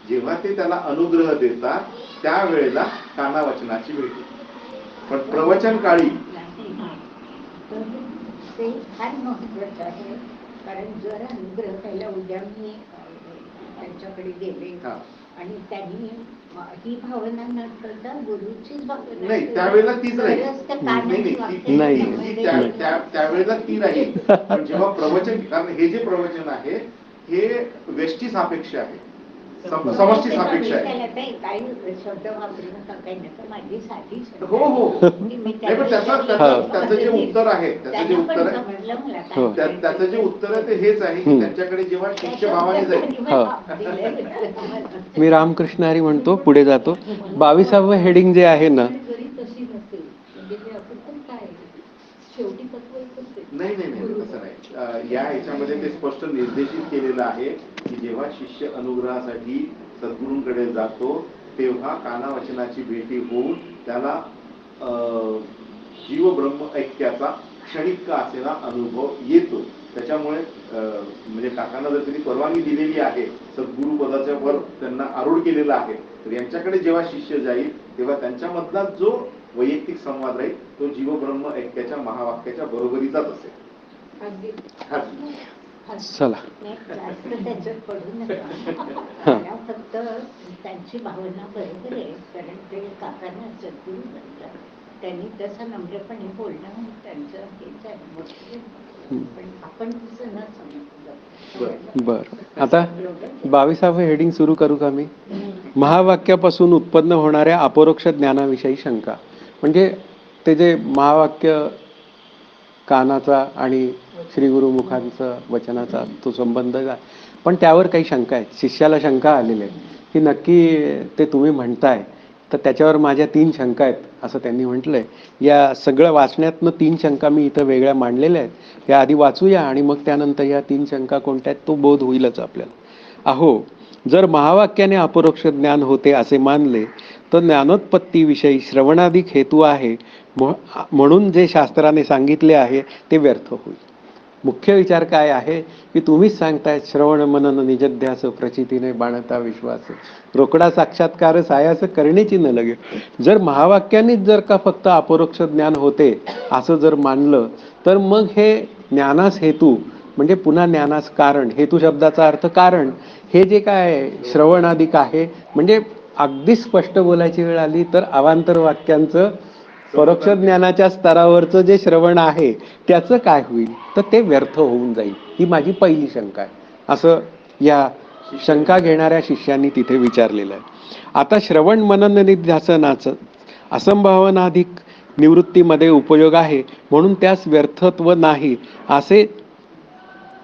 C: जेव्हा ते त्याला अनुग्रह देतात, त्यावेळेला कानावचनाची भेट होते. पण प्रवचन काळी
D: तर ते फार महत्वाचं आहे. कारण जर अनुग्रह पहिला उद्या मी त्यांच्याकडे गेले आणि त्यांनी ही भावना न करता गुरुचीच भावना
C: नाही, त्यावेळेला तीच राहील. त्यावेळेला ती राहील. पण जेव्हा प्रवचन, कारण हे जे प्रवचन आहे हे व्यष्टी सापेक्ष आहे, समष्टी सापेक्ष आहे.
D: काही शब्द वापरू नका, काही नका, माझी साधी
C: हो हो, त्याचं जे उत्तर आहे, त्याचं जे उत्तर आहे ते हेच आहे की त्यांच्याकडे जेव्हा शिष्य भावाने जाईल.
A: मी रामकृष्ण हरी म्हणतो, पुढे जातो. 22वे हेडिंग जे आहे ना,
B: जरी तशी नसेल म्हणजे ते आपण काय शेवटी तत्व एकच आहे.
C: नाही नाही नाही, असं नाही. या ह्याच्यामध्ये ते स्पष्ट निर्देशित केलेलं आहे की जेव्हा शिष्य अनुग्रहासाठी सद्गुरूंकडे जातो, तेव्हा कानावचनाची भेटी होऊन त्याला जीव ब्रह्म ऐक्याचा क्षणिक का असेना अनुभव येतो. त्याच्यामुळे म्हणजे काकांना जर त्यांनी परवानगी दिलेली आहे, सद्गुरू पदाच्या वर त्यांना आरूढ केलेला आहे, तर यांच्याकडे जेव्हा शिष्य जाईल तेव्हा त्यांच्यामधला जो वैयक्तिक संवाद राहील तो जीव ब्रह्म ऐक्याच्या महावाक्याच्या बरोबरीचाच असेल.
A: चला
D: त्याच्यात पडू नका. फक्त त्यांची भावना बरोबर आहे, कारण ते काकांना सद्गुरू म्हणतात. त्यांनी तसं नम्रपणे बोलणं त्यांचं हेच आहे. पण आपण तसं न समजलं.
A: बर, आता 22वे हेडिंग सुरू करू का मी? महावाक्यापासून उत्पन्न होणाऱ्या अपरोक्ष ज्ञानाविषयी शंका. म्हणजे ते जे महावाक्य कानाचा आणि श्री गुरुमुखांचा वचनाचा तो संबंध आहे, पण त्यावर काही शंका आहेत. शिष्याला शंका आलेल्या आहेत की नक्की ते तुम्ही म्हणताय, तर त्याच्यावर माझ्या 3 शंका आहेत असं त्यांनी म्हटलंय. या सगळं वाचण्यातनं 3 शंका मी इथं वेगळ्या मांडलेल्या आहेत. या आधी वाचूया आणि मग त्यानंतर या 3 शंका कोणत्या आहेत तो बोध होईलच आपल्याला. अहो, जर महावाक्याने अपरोक्ष ज्ञान होते असे मानले तर ज्ञानोत्पत्तीविषयी श्रवणाधिक हेतू आहे, म्हणून जे शास्त्राने सांगितले आहे ते व्यर्थ होईल. मुख्य विचार काय आहे की तुम्हीच सांगताय श्रवण मनन निजध्यास प्रचितीने बाणता विश्वास रोकडा साक्षात्कार सायास करण्याची न लगे. जर महावाक्यानेच जर का फक्त अपरोक्ष ज्ञान होते असं जर मानलं तर मग हे ज्ञानास हेतू म्हणजे पुन्हा ज्ञानास कारण, हेतू शब्दाचा अर्थ कारण, हे जे काय श्रवणाधिक आहे म्हणजे अगदी स्पष्ट बोलायची वेळ आली तर अवांतर वाक्यांचं परोक्ष ज्ञानाच्या स्तरावरचं जे श्रवण आहे त्याचं काय होईल, तर ते व्यर्थ होऊन जाईल. ही माझी पहिली शंका आहे, असं या शंका घेणाऱ्या शिष्यांनी तिथे विचारलेलं आहे. आता श्रवण मनन निध्यासनाचं असंभावनाधिक निवृत्तीमध्ये उपयोग आहे, म्हणून त्यास व्यर्थत्व नाही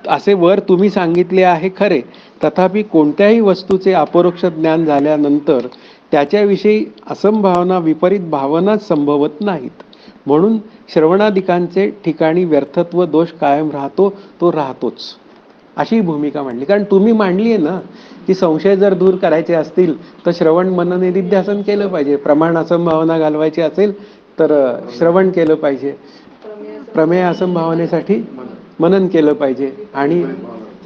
A: असे वर तुम्ही सांगितले आहे खरे. तथापि कोणत्याही वस्तूचे अपरोक्ष ज्ञान झाल्यानंतर त्याच्याविषयी असंभावना विपरीत भावनाच संभवत नाहीत, म्हणून श्रवणाधिकांचे ठिकाणी व्यर्थत्व दोष कायम राहतो, तो राहतोच. अशी भूमिका मांडली. कारण तुम्ही मांडली आहे ना की संशय जर दूर करायचे असतील तर श्रवण मनन निधिध्यासन केलं पाहिजे, प्रमाण असंभावना घालवायची असेल तर श्रवण केलं पाहिजे, प्रमेय असंभावनेसाठी मनन केलं पाहिजे आणि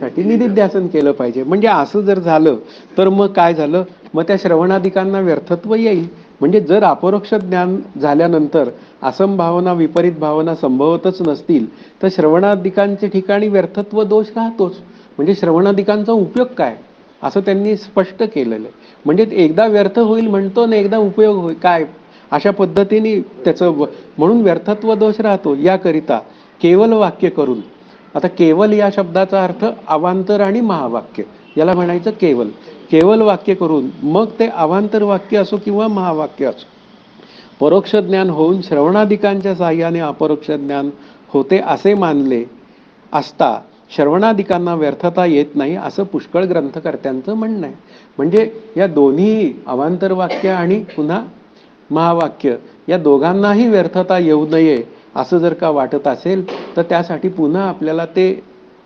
A: साठी निधिध्यासन केलं पाहिजे. म्हणजे असं जर झालं तर मग काय झालं, मग त्या श्रवणाधिकांना व्यर्थत्व येईल. म्हणजे जर अपरोक्ष ज्ञान झाल्यानंतर असंभावना विपरीत भावना संभवतच नसतील तर श्रवणाधिकांच्या ठिकाणी व्यर्थत्व दोष राहतोच. म्हणजे श्रवणाधिकांचा उपयोग काय असं त्यांनी स्पष्ट केलेलं आहे. म्हणजे एकदा व्यर्थ होईल म्हणतो ना एकदा उपयोग होईल काय अशा पद्धतीने त्याचं म्हणून व्यर्थत्व दोष राहतो. याकरिता केवल वाक्य करून, आता केवल या शब्दाचा अर्थ अवांतर आणि महावाक्य, याला म्हणायचं केवल. केवल वाक्य करून मग ते अवांतर वाक्य असो किंवा महावाक्य असो परोक्ष ज्ञान होऊन श्रवणाधिकांच्या साह्याने अपरोक्ष ज्ञान होते असे मानले असता श्रवणाधिकांना व्यर्थता येत नाही असं पुष्कळ ग्रंथकर्त्यांचं म्हणणं आहे. म्हणजे या दोन्ही अवांतर वाक्य आणि पुन्हा महावाक्य या दोघांनाही व्यर्थता येऊ नये असं जर का वाटत असेल तर त्यासाठी पुन्हा आपल्याला ते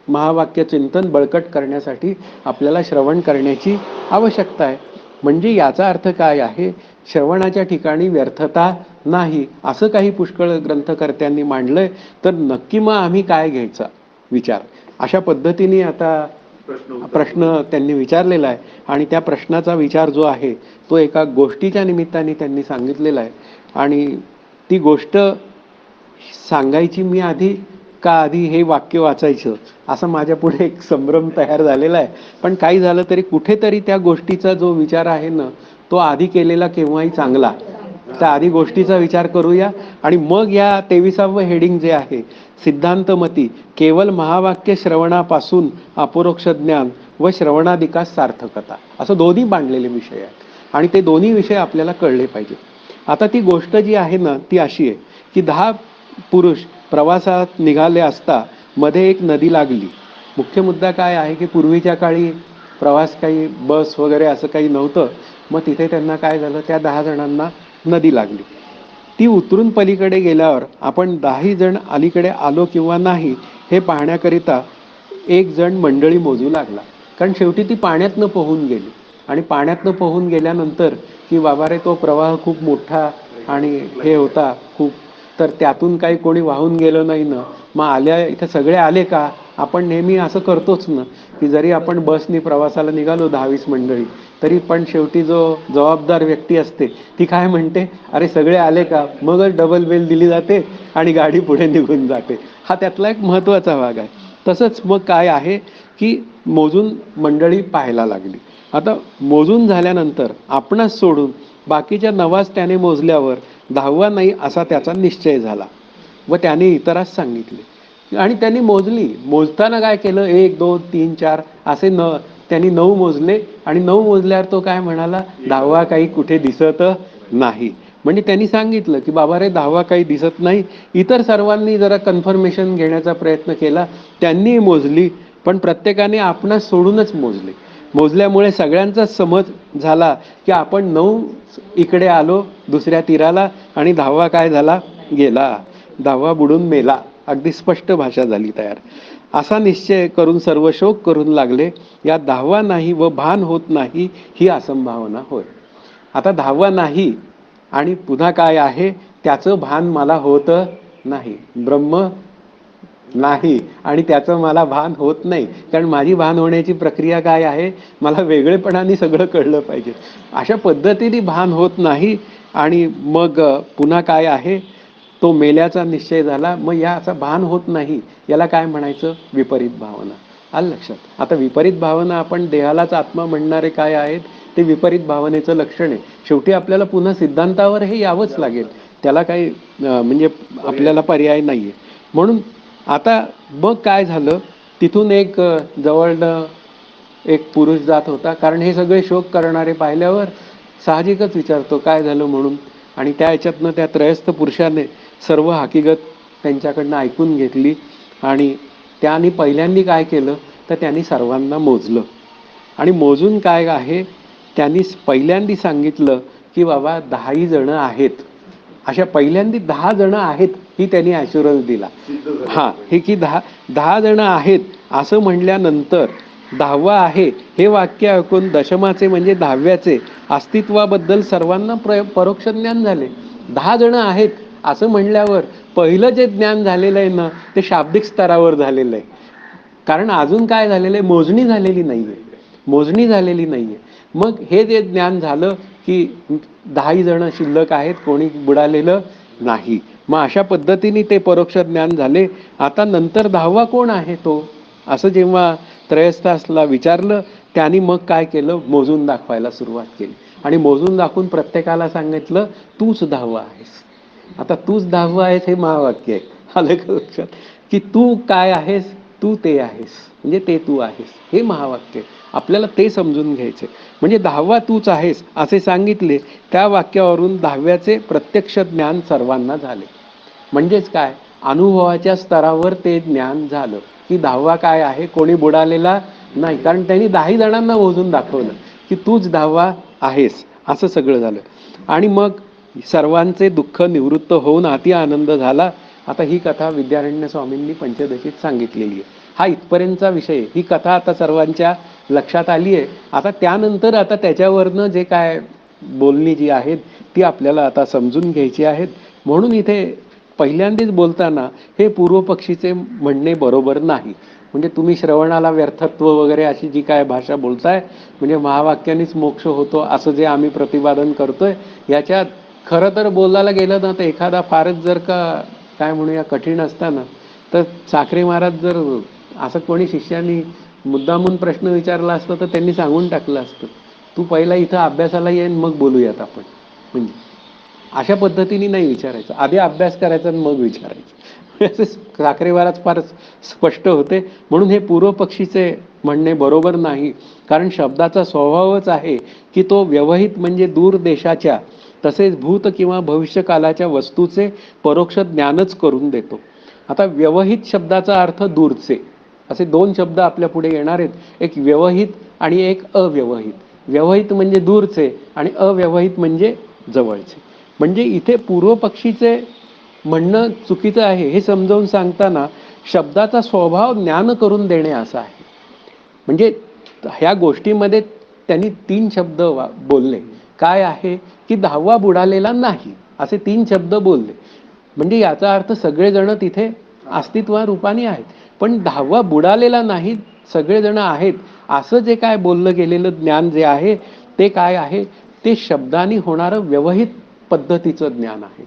A: महावाक्य चिंतन बळकट करण्यासाठी आपल्याला श्रवण करण्याची आवश्यकता आहे. म्हणजे याचा अर्थ काय आहे, श्रवणाच्या ठिकाणी व्यर्थता नाही असं काही पुष्कळ ग्रंथकर्त्यांनी मांडलंय. तर नक्की मग आम्ही काय घ्यायचा विचार, अशा पद्धतीने आता प्रश्न त्यांनी विचारलेला आहे. आणि त्या प्रश्नाचा विचार जो आहे तो एका गोष्टीच्या निमित्ताने त्यांनी सांगितलेला आहे. आणि ती गोष्ट सांगायची मी आधी हे वाक्य वाचायचं असं माझ्या पुढे एक संभ्रम तयार झालेला आहे. पण काही झालं तरी कुठेतरी त्या गोष्टीचा जो विचार आहे ना तो आधी केलेला केव्हाही चांगला. तर आधी गोष्टीचा विचार करूया आणि मग या 23वे हेडिंग जे आहे सिद्धांतमती केवळ महावाक्य श्रवणापासून अपरोक्ष ज्ञान व श्रवणाधिकास सार्थकता असं दोन्ही मांडलेले विषय आहेत. आणि ते दोन्ही विषय आपल्याला कळले पाहिजे. आता ती गोष्ट जी आहे ना ती अशी आहे की 10 पुरुष प्रवासात निघाले असता मध्ये एक नदी लागली. मुख्य मुद्दा काय आहे की पूर्वीच्या काळी प्रवास काही बस वगैरे असं काही नव्हतं. मग तिथे त्यांना काय झालं, त्या 10 जणांना नदी लागली. ती उतरून पलीकडे गेल्यावर आपण 10 जण अलीकडे आलो किंवा नाही हे पाहण्याकरिता एक जण मंडळी मोजू लागला. कारण शेवटी ती पाण्यातनं पोहून गेली. आणि पाण्यातनं पोहून गेल्यानंतर की बाबा रे तो प्रवाह खूप मोठा आणि हे होता खूप, तर त्यातून काही कोणी वाहून गेलं नाही ना. मग आल्या इथे सगळे आले का, आपण नेहमी असं करतोच ना की जरी आपण बसनी प्रवासाला निघालो 10-20 मंडळी तरी पण शेवटी जो जबाबदार व्यक्ती असते ती काय म्हणते, अरे सगळे आले का, मगच डबल बेल दिली जाते आणि गाडी पुढे निघून जाते. हा त्यातला एक महत्त्वाचा भाग आहे. तसंच मग काय आहे की मोजून मंडळी पाहायला लागली. आता मोजून झाल्यानंतर आपणास सोडून बाकीच्या 9 त्याने मोजल्यावर 10वा नाही असा त्याचा निश्चय झाला व त्याने इतरास सांगितले. आणि त्यांनी मोजली. मोजताना काय केलं, 1 2 3 4 असे त्यांनी 9 मोजले. आणि 9 मोजल्यावर तो काय म्हणाला, 10वा काही कुठे दिसत नाही. म्हणजे त्यांनी सांगितलं की बाबा रे 10वा काही दिसत नाही. इतर सर्वांनी जरा कन्फर्मेशन घेण्याचा प्रयत्न केला, त्यांनी मोजली पण प्रत्येकाने आपणास सोडूनच मोजले. मोजल्यामुळे सगळ्यांचा समज झाला की आपण 9 इकडे आलो दुसऱ्या तीराला आणि 10वा काय झाला, गेला. 10वा बुडून मेला. अगदी स्पष्ट भाषा झाली तयार. असा निश्चय करून सर्व शोक करून लागले. या 10वा नाही व भान होत नाही ही असंभावना होय. आता 10वा नाही आणि पुन्हा काय आहे, त्याचं भान मला होत नाही. ब्रह्म नाही आणि त्याचं मला भान होत नाही. कारण माझी भान होण्याची प्रक्रिया काय आहे, मला वेगळेपणाने सगळं कळलं पाहिजे. अशा पद्धतीने भान होत नाही. आणि मग पुन्हा काय आहे, तो मेल्याचा निश्चय झाला. मग याचा भान होत नाही याला काय म्हणायचं, विपरीत भावना. आलं लक्षात. आता विपरीत भावना आपण देहालाच आत्मा म्हणणारे काय आहेत ते विपरीत भावनेचं लक्षण आहे. शेवटी आपल्याला पुन्हा सिद्धांतावर हे यावंच लागेल. त्याला काही म्हणजे आपल्याला पर्याय नाहीये. म्हणून आता मग काय झालं, तिथून एक जवळनं एक पुरुष जात होता. कारण हे सगळे शोक करणारे पाहिल्यावर साहजिकच विचारतो काय झालं म्हणून. आणि त्या ह्याच्यातनं त्या त्रयस्थ पुरुषाने सर्व हकीकत त्यांच्याकडनं ऐकून घेतली. आणि त्याने पहिल्यांदा काय केलं तर त्यांनी सर्वांना मोजलं. आणि मोजून काय आहे, त्यांनी पहिल्यांदा सांगितलं की बाबा 10 जण आहेत. अशा पहिल्यांदा 10 जण आहेत ही त्यांनी ॲश्युरन्स दिला. हा हे की 10 जण आहेत असं म्हणल्यानंतर 10वा आहे हे वाक्य ऐकून दशमाचे म्हणजे 10व्याचे अस्तित्वाबद्दल सर्वांना परोक्ष ज्ञान झाले. 10 जण आहेत असं म्हणल्यावर पहिलं जे ज्ञान झालेलं आहे ना ते शाब्दिक स्तरावर झालेलं आहे. कारण अजून काय झालेलं आहे, मोजणी झालेली नाहीये. मोजणी झालेली नाहीये. मग हे जे ज्ञान झालं की 10 जण शिल्लक आहेत, कोणी बुडालेलं नाही. मग अशा पद्धतीने ते परोक्ष ज्ञान झाले. आता नंतर 10वा कोण आहे तो, असं जेव्हा त्रयस्थासला विचारलं, त्यांनी मग काय केलं, मोजून दाखवायला सुरुवात केली आणि मोजून दाखवून प्रत्येकाला सांगितलं, तूच 10वा आहेस. आता तूच 10वा आहेस हे महावाक्य आहे. आलं का लक्षात, की तू काय आहेस, तू ते आहेस, म्हणजे ते तू आहेस, हे महावाक्य आहे. आपल्याला ते समजून घ्यायचे. म्हणजे 10वा तूच आहेस असे सांगितले. त्या वाक्यावरून 10व्याचे प्रत्यक्ष ज्ञान सर्वांना झाले. म्हणजेच काय, अनुभवाच्या स्तरावर ते ज्ञान झालं की 10वा काय आहे, कोणी बुडालेला नाही. कारण त्यांनी 10 जणांना मोजून दाखवलं की तूच 10वा आहेस, असं सगळं झालं. आणि मग सर्वांचे दुःख निवृत्त होऊन अति आनंद झाला. आता ही कथा विद्यारण्य स्वामींनी पंचदशीत सांगितलेली आहे. हा इथपर्यंतचा विषय. ही कथा आता सर्वांच्या लक्षात आली आहे. आता त्यानंतर आता त्याच्यावरनं जे काय बोलणी जी आहेत ती आपल्याला आता समजून घ्यायची आहेत. म्हणून इथे पहिल्यांदाच बोलताना हे पूर्वपक्षीचे म्हणणे बरोबर नाही. म्हणजे तुम्ही श्रवणाला व्यर्थत्व वगैरे अशी जी काय भाषा बोलताय, म्हणजे महावाक्यानेच मोक्ष होतो असं जे आम्ही प्रतिपादन करतोय, याच्यात खरं तर बोलायला गेलं ना तर एखादा फारच जर का काय म्हणूया कठीण असताना, तर साखरे महाराज जर असं कोणी शिष्यानी मुद्दामून प्रश्न विचारला असता तर त्यांनी सांगून टाकलं असतं, तू पहिला इथं अभ्यासाला येईन मग बोलूयात आपण. म्हणजे अशा पद्धतीने नाही विचारायचं, आधी अभ्यास करायचा आणि मग विचारायचं. असे साखरे महाराज फार स्पष्ट होते. म्हणून हे पूर्वपक्षीचे म्हणणे बरोबर नाही. कारण शब्दाचा स्वभावच आहे की तो व्यवहित म्हणजे दूर देशाच्या तसेच भूत किंवा भविष्यकालाच्या वस्तूचे परोक्ष ज्ञानच करून देतो. आता व्यवहित शब्दाचा अर्थ दूरचे, असे 2 शब्द आपल्या पुढे येणार आहेत. एक व्यवहित आणि एक अव्यवहित. व्यवहित म्हणजे दूरचे आणि अव्यवहित म्हणजे जवळचे. म्हणजे इथे पूर्वपक्षीचे म्हणणं चुकीचं आहे हे समजावून सांगताना शब्दाचा स्वभाव ज्ञान करून देणे असा आहे. म्हणजे ह्या गोष्टीमध्ये त्यांनी 3 शब्द बोलले. काय आहे की 10वा बुडालेला नाही, असे 3 शब्द बोलले. म्हणजे याचा अर्थ सगळेजण तिथे अस्तित्वारूपाने आहेत, पण 10वा बुडालेला नाही, सगळेजण आहेत असं जे काय बोललं गेलेलं ज्ञान जे आहे ते काय आहे, ते शब्दाने होणारं व्यवहित पद्धतीचं ज्ञान आहे.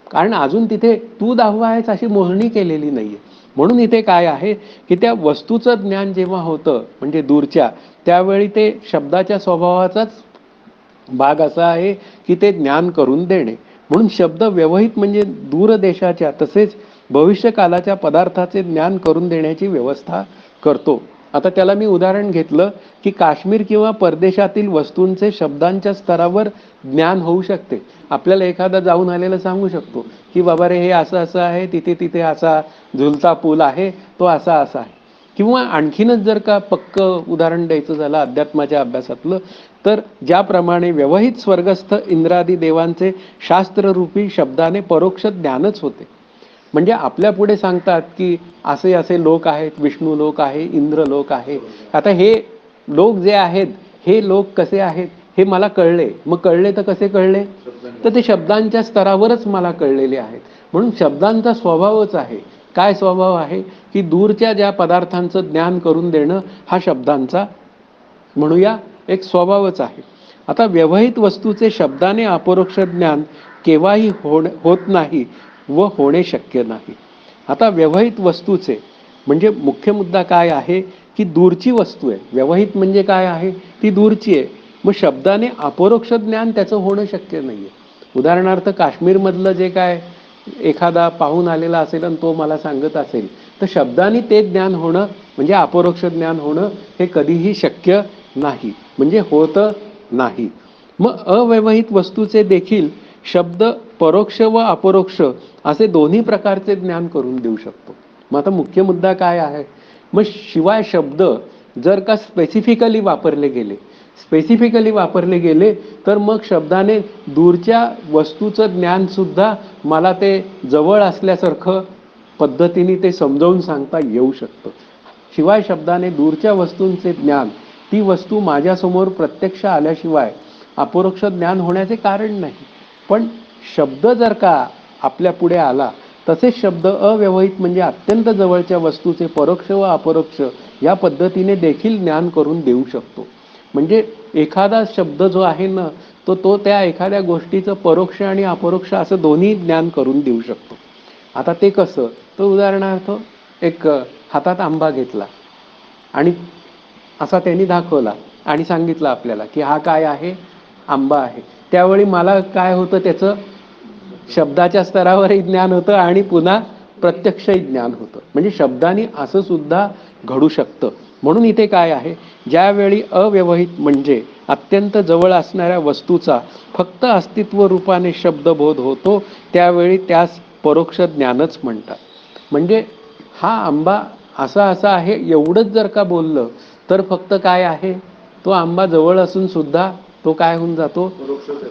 A: कारण अजून तिथे तू 10वा आहेस अशी मोजणी केलेली नाहीये. म्हणून इथे काय आहे की त्या वस्तूचं ज्ञान जेव्हा होतं म्हणजे दूरच्या, त्यावेळी ते शब्दाच्या स्वभावाचाच भाग असा आहे की ते ज्ञान करून देणे. म्हणून शब्द व्यवहित म्हणजे दूर देशाच्या तसेच भविष्यकालाच्या पदार्थाचे ज्ञान करून देण्याची व्यवस्था करतो. आता त्याला मी उदाहरण घेतलं की काश्मीर किंवा परदेशातील वस्तूंचे शब्दांच्या स्तरावर ज्ञान होऊ शकते. आपल्याला एखादा जाऊन आलेला सांगू शकतो की बाबा रे हे असं असं आहे, तिथे तिथे असा झुलता पूल आहे, तो असा असा आहे. किंवा आणखीनच जर का पक्क उदाहरण द्यायचं झालं अध्यात्माच्या अभ्यासातलं, तर ज्याप्रमाणे व्यवहित स्वर्गस्थ इंद्रादी देवांचे शास्त्ररूपी शब्दाने परोक्ष ज्ञानच होते. म्हणजे आपल्या पुढे सांगतात की असे असे लोक आहेत, विष्णू लोक आहे, इंद्र लोक आहे. आता हे लोक जे आहेत हे लोक कसे आहेत हे मला कळले. मग कळले तर कसे कळले, तर ते शब्दांच्या स्तरावरच मला कळलेले आहेत. म्हणून शब्दांचा स्वभावच आहे. काय स्वभाव आहे की दूरच्या ज्या पदार्थांचं ज्ञान करून देणं हा शब्दांचा म्हणूया एक स्वभावच आहे. आता व्यवहित वस्तूचे शब्दाने अपरोक्ष ज्ञान केव्हाही होत नाही व होणे शक्य नाही. आता व्यवहित वस्तूचे म्हणजे मुख्य मुद्दा काय आहे की दूरची वस्तू आहे. व्यवहित म्हणजे काय आहे, ती दूरची आहे. मग शब्दाने अपरोक्ष ज्ञान त्याचं होणं शक्य नाहीये. उदाहरणार्थ काश्मीरमधलं जे काय एखादा पाहून आलेला असेल आणि तो मला सांगत असेल, तर शब्दाने ते ज्ञान होणं म्हणजे अपरोक्ष ज्ञान होणं हे कधीही शक्य नाही, म्हणजे होत नाही. मग अव्यवहित वस्तूचे देखील शब्द परोक्ष व अपरोक्ष असे दोन्ही प्रकारचे ज्ञान करून देऊ शकतो. मग आता मुख्य मुद्दा काय आहे, मग शिवाय शब्द जर का स्पेसिफिकली वापरले गेले तर मग शब्दाने दूरच्या वस्तूचं ज्ञान सुद्धा मला ते जवळ असल्यासारखं पद्धतीने ते समजावून सांगता येऊ शकतं. शिवाय शब्दाने दूरच्या वस्तूंचे ज्ञान, ती वस्तू माझ्यासमोर प्रत्यक्ष आल्याशिवाय अपरोक्ष ज्ञान होण्याचे कारण नाही. पण शब्द जर का आपल्या पुढे आला, तसेच शब्द अव्यवहित म्हणजे अत्यंत जवळच्या वस्तूचे परोक्ष व अपरोक्ष या पद्धतीने देखील ज्ञान करून देऊ शकतो. म्हणजे एखादा शब्द जो आहे ना तो त्या एखाद्या गोष्टीचं परोक्ष आणि अपरोक्ष असं दोन्ही ज्ञान करून देऊ शकतो. आता ते कसं, तर उदाहरणार्थ एक हातात आंबा घेतला आणि असा त्यांनी दाखवला आणि सांगितलं आपल्याला की हा काय आहे, आंबा आहे. त्यावेळी मला काय होतं, त्याचं शब्दाच्या स्तरावरही ज्ञान होतं आणि पुन्हा प्रत्यक्षही ज्ञान होतं. म्हणजे शब्दाने असं सुद्धा घडू शकतं. म्हणून इथे काय आहे, ज्यावेळी अव्यवहित म्हणजे अत्यंत जवळ असणाऱ्या वस्तूचा फक्त अस्तित्व रूपाने शब्दबोध होतो, त्यावेळी त्यास परोक्ष ज्ञानच म्हणतात. म्हणजे हा आंबा असा असा आहे एवढंच जर का बोललं तर फक्त काय आहे, तो आंबा जवळ असून सुद्धा तो काय होऊन जातो,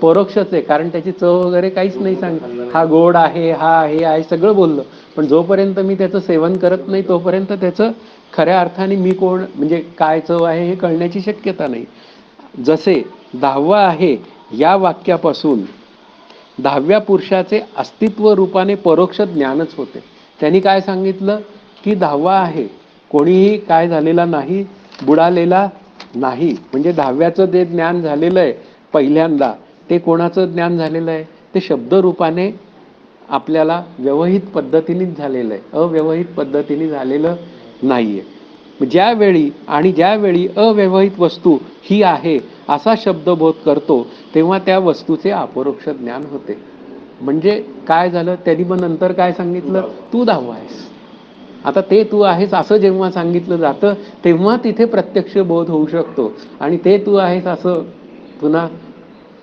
A: परोक्षच आहे. कारण त्याची चव वगैरे काहीच नाही सांगितलं. हा गोड आहे, हा आहे सगळं बोललं, पण जोपर्यंत मी त्याचं सेवन करत नाही तोपर्यंत त्याचं खऱ्या अर्थाने मी कोण म्हणजे काय चव आहे हे कळण्याची शक्यता नाही. जसे 10वा आहे या वाक्यापासून 10व्या पुरुषाचे अस्तित्व रूपाने परोक्ष ज्ञानच होते. त्यांनी काय सांगितलं की 10वा आहे, कोणीही काय झालेला नाही, बुडालेला नाही. म्हणजे 10व्याचं जे ज्ञान झालेलं आहे पहिल्यांदा, ते कोणाचं ज्ञान झालेलं आहे, ते शब्दरूपाने आपल्याला व्यवहित पद्धतीनेच झालेलं आहे, अव्यवहित पद्धतीने झालेलं नाहीये. ज्यावेळी अव्यवहित वस्तू ही आहे असा शब्दबोध करतो तेव्हा त्या वस्तूचे अपरोक्ष ज्ञान होते. म्हणजे काय झालं, त्यांनी मग नंतर काय सांगितलं, तू 10वा आहेस. आता ते तू आहेस असं जेव्हा सांगितलं जातं तेव्हा तिथे प्रत्यक्ष बोध होऊ शकतो. आणि ते तू आहेस असं पुन्हा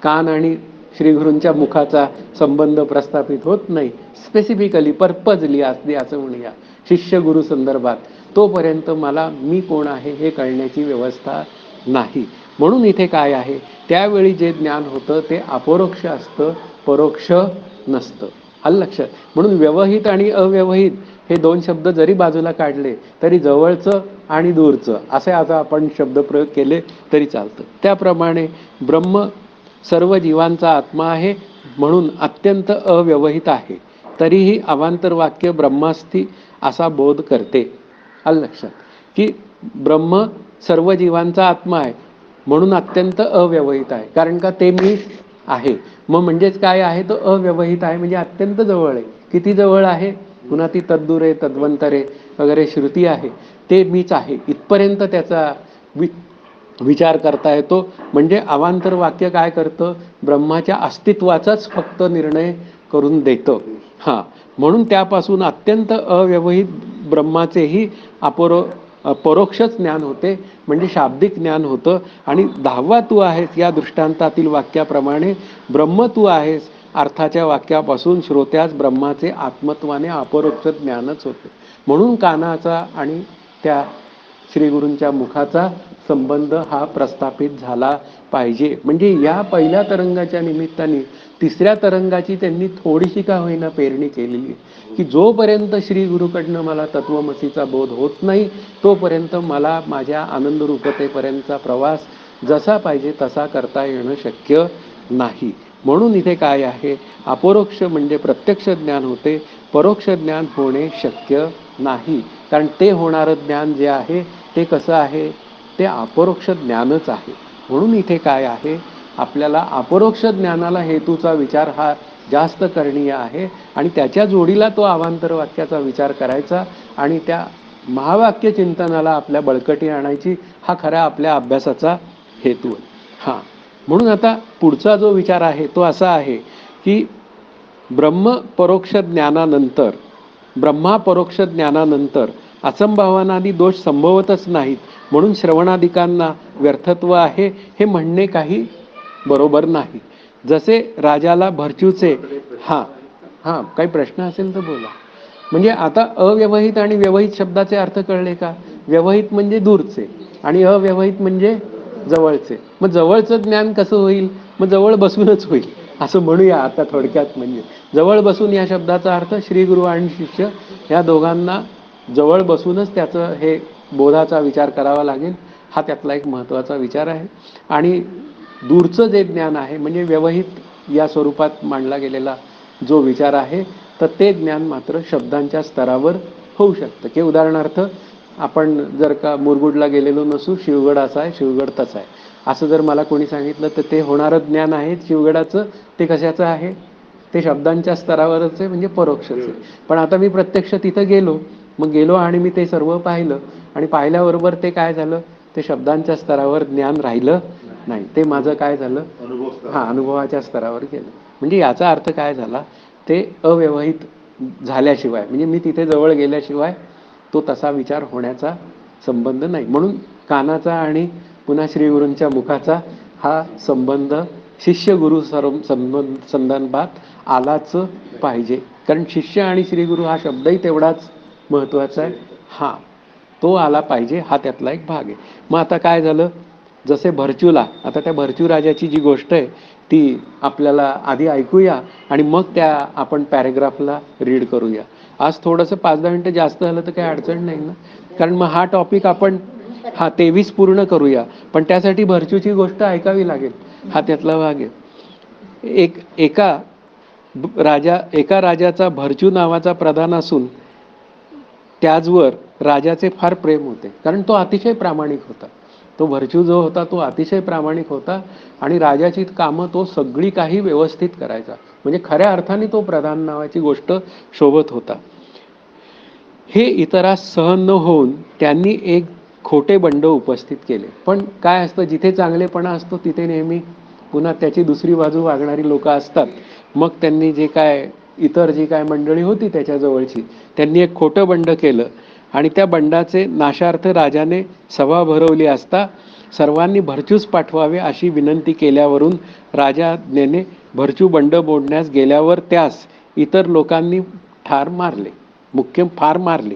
A: कान आणि श्रीगुरूंच्या मुखाचा संबंध प्रस्थापित होत नाही. स्पेसिफिकली पर्पजली असं म्हणूया शिष्य गुरु संदर्भात, तोपर्यंत मला मी कोण आहे हे कळण्याची व्यवस्था नाही. म्हणून इथे काय आहे, त्यावेळी जे ज्ञान होतं ते अपरोक्ष असतं, परोक्ष नसतं. आलं लक्षात. म्हणून व्यवहित आणि अव्यवहित हे दोन शब्द जरी बाजूला काढले तरी जवळचं आणि दूरचं असे आता आपण शब्दप्रयोग केले तरी चालतं. त्याप्रमाणे ब्रह्म सर्व जीवांचा आत्मा आहे म्हणून अत्यंत अव्यवहित आहे, तरीही अवांतर वाक्य ब्रह्मास्ती असा बोध करते. आलं लक्षात की ब्रह्म सर्व जीवांचा आत्मा आहे म्हणून अत्यंत अव्यवहित आहे. कारण का, ते मी आहे. मग म्हणजेच काय आहे, तो अव्यवहित आहे म्हणजे अत्यंत जवळ आहे. किती जवळ आहे, पुन्हा ती तद्दुरे तद्वंतरे वगैरे श्रुती आहे, ते मीच आहे इथपर्यंत त्याचा विचार करता येतो. म्हणजे अवांतर वाक्य काय करतं, ब्रह्माच्या अस्तित्वाचाच फक्त निर्णय करून देतं. म्हणून त्यापासून अत्यंत अव्यवहित ब्रह्माचेही परोक्षच ज्ञान होते, म्हणजे शाब्दिक ज्ञान होतं. आणि 10वा तू आहेस या दृष्टांतातील वाक्याप्रमाणे ब्रह्म तू आहेस अर्थाच्या वाक्यापासून श्रोत्यास ब्रह्माचे आत्मत्वाने अपरोक्ष ज्ञानच होते. म्हणून कानाचा आणि त्या श्रीगुरूंच्या मुखाचा संबंध हा प्रस्थापित झाला पाहिजे. म्हणजे या पहिल्या तरंगाच्या निमित्ताने तिसऱ्या तरंगाची त्यांनी थोडीशी का होईना पेरणी केलेली, की जोपर्यंत श्री गुरुकडनं मला तत्वमसीचा बोध होत नाही तोपर्यंत मला माझ्या आनंदरूपतेपर्यंतचा प्रवास जसा पाहिजे तसा करता येणं शक्य नाही. म्हणून इथे काय आहे, अपरोक्ष म्हणजे प्रत्यक्ष ज्ञान होते, परोक्ष ज्ञान होणे शक्य नाही. कारण ते होणारं ज्ञान जे आहे ते कसं आहे, ते अपरोक्ष ज्ञानच आहे. म्हणून इथे काय आहे, आपल्याला अपरोक्ष ज्ञानाला हेतूचा विचार हा जास्त करणीय आहे आणि त्याच्या जोडीला तो अवांतर वाक्याचा विचार करायचा आणि त्या महावाक्य चिंतनाला आपल्या बळकटी आणायची, हा खऱ्या आपल्या अभ्यासाचा हेतू आहे. म्हणून आता पुढचा जो विचार आहे तो असा आहे की ब्रह्मपरोक्ष ज्ञानानंतर असंभावनादी दोष संभवतच नाहीत, म्हणून श्रवणादिकांना व्यर्थत्व आहे हे म्हणणे काही बरोबर नाही. जसे राजाला भरचूचे काही प्रश्न असेल तर बोला. म्हणजे आता अव्यवहित आणि व्यवहित शब्दाचे अर्थ कळले का? व्यवहित म्हणजे दूरचे आणि अव्यवहित म्हणजे जवळचे. मग जवळचं ज्ञान कसं होईल, मग जवळ बसूनच होईल असं म्हणूया आता थोडक्यात. म्हणजे जवळ बसून या शब्दाचा अर्थ श्री गुरु आणि शिष्य या दोघांना जवळ बसूनच त्याचं हे बोधाचा विचार करावा लागेल, हा त्यातला एक महत्त्वाचा विचार आहे. आणि दूरचं जे ज्ञान आहे म्हणजे व्यवहित या स्वरूपात मांडला गेलेला जो विचार आहे तर ते ज्ञान मात्र शब्दांच्या स्तरावर होऊ शकतं. की उदाहरणार्थ आपण जर का मुरगुडला गेलेलो नसू, शिवगड असा आहे, शिवगड तसा आहे, असं जर मला कोणी सांगितलं तर ते होणारं ज्ञान आहे शिवगडाचं, ते कशाचं आहे? ते शब्दांच्या स्तरावरच आहे, म्हणजे परोक्षच आहे. पण आता मी प्रत्यक्ष तिथं गेलो आणि मी ते सर्व पाहिलं, आणि पाहिल्याबरोबर ते काय झालं, ते शब्दांच्या स्तरावर ज्ञान राहिलं नाही, ते माझं काय झालं, अनुभवाच्या स्तरावर गेलं. म्हणजे याचा अर्थ काय झाला, ते अव्यवहित झाल्याशिवाय, म्हणजे मी तिथे जवळ गेल्याशिवाय तो तसा विचार होण्याचा संबंध नाही. म्हणून कानाचा आणि पुन्हा श्रीगुरूंच्या मुखाचा हा संबंध शिष्य गुरु संदर्भात आलाच पाहिजे. कारण शिष्य आणि श्रीगुरु हा शब्दही तेवढाच महत्वाचा आहे. हा तो आला पाहिजे, हा त्यातला एक भाग आहे. मग आता काय झालं, जसे भरचूला, आता त्या भरचू राजाची जी गोष्ट आहे ती आपल्याला आधी ऐकूया आणि मग त्या आपण पॅरेग्राफला रीड करूया. आज थोडंसं 5-10 मिनिटं जास्त झालं तर काही अडचण नाही ना, कारण मग हा टॉपिक आपण 23 पूर्ण करूया. पण त्यासाठी भरचूची गोष्ट ऐकावी लागेल, हा त्यातला भाग आहे. एका राजाचा भरचू नावाचा प्रधान असून त्याचवर राजाचे फार प्रेम होते, कारण तो अतिशय प्रामाणिक होता. तो भरचू जो होता तो अतिशय प्रामाणिक होता आणि राजाची कामं तो सगळी काही व्यवस्थित करायचा. म्हणजे खऱ्या अर्थाने तो प्रधान नावाची गोष्ट शोभत होता. हे इतरास सहन न होऊन त्यांनी एक खोटे बंड उपस्थित केले. पण काय असतं, जिथे चांगलेपणा असतो तिथे नेहमी पुन्हा त्याची दुसरी बाजू वागणारी लोक असतात. मग त्यांनी जे काय इतर जी काय मंडळी होती त्याच्याजवळची, त्यांनी एक खोटं बंड केलं आणि त्या बंडाचे नाशार्थ राजाने सभा भरवली असता सर्वांनी भरचूस पाठवावे अशी विनंती केल्यावरून राजाज्ञेने भरचू बंड मोडण्यास गेल्यावर त्यास इतर लोकांनी ठार मारले. फार मारले,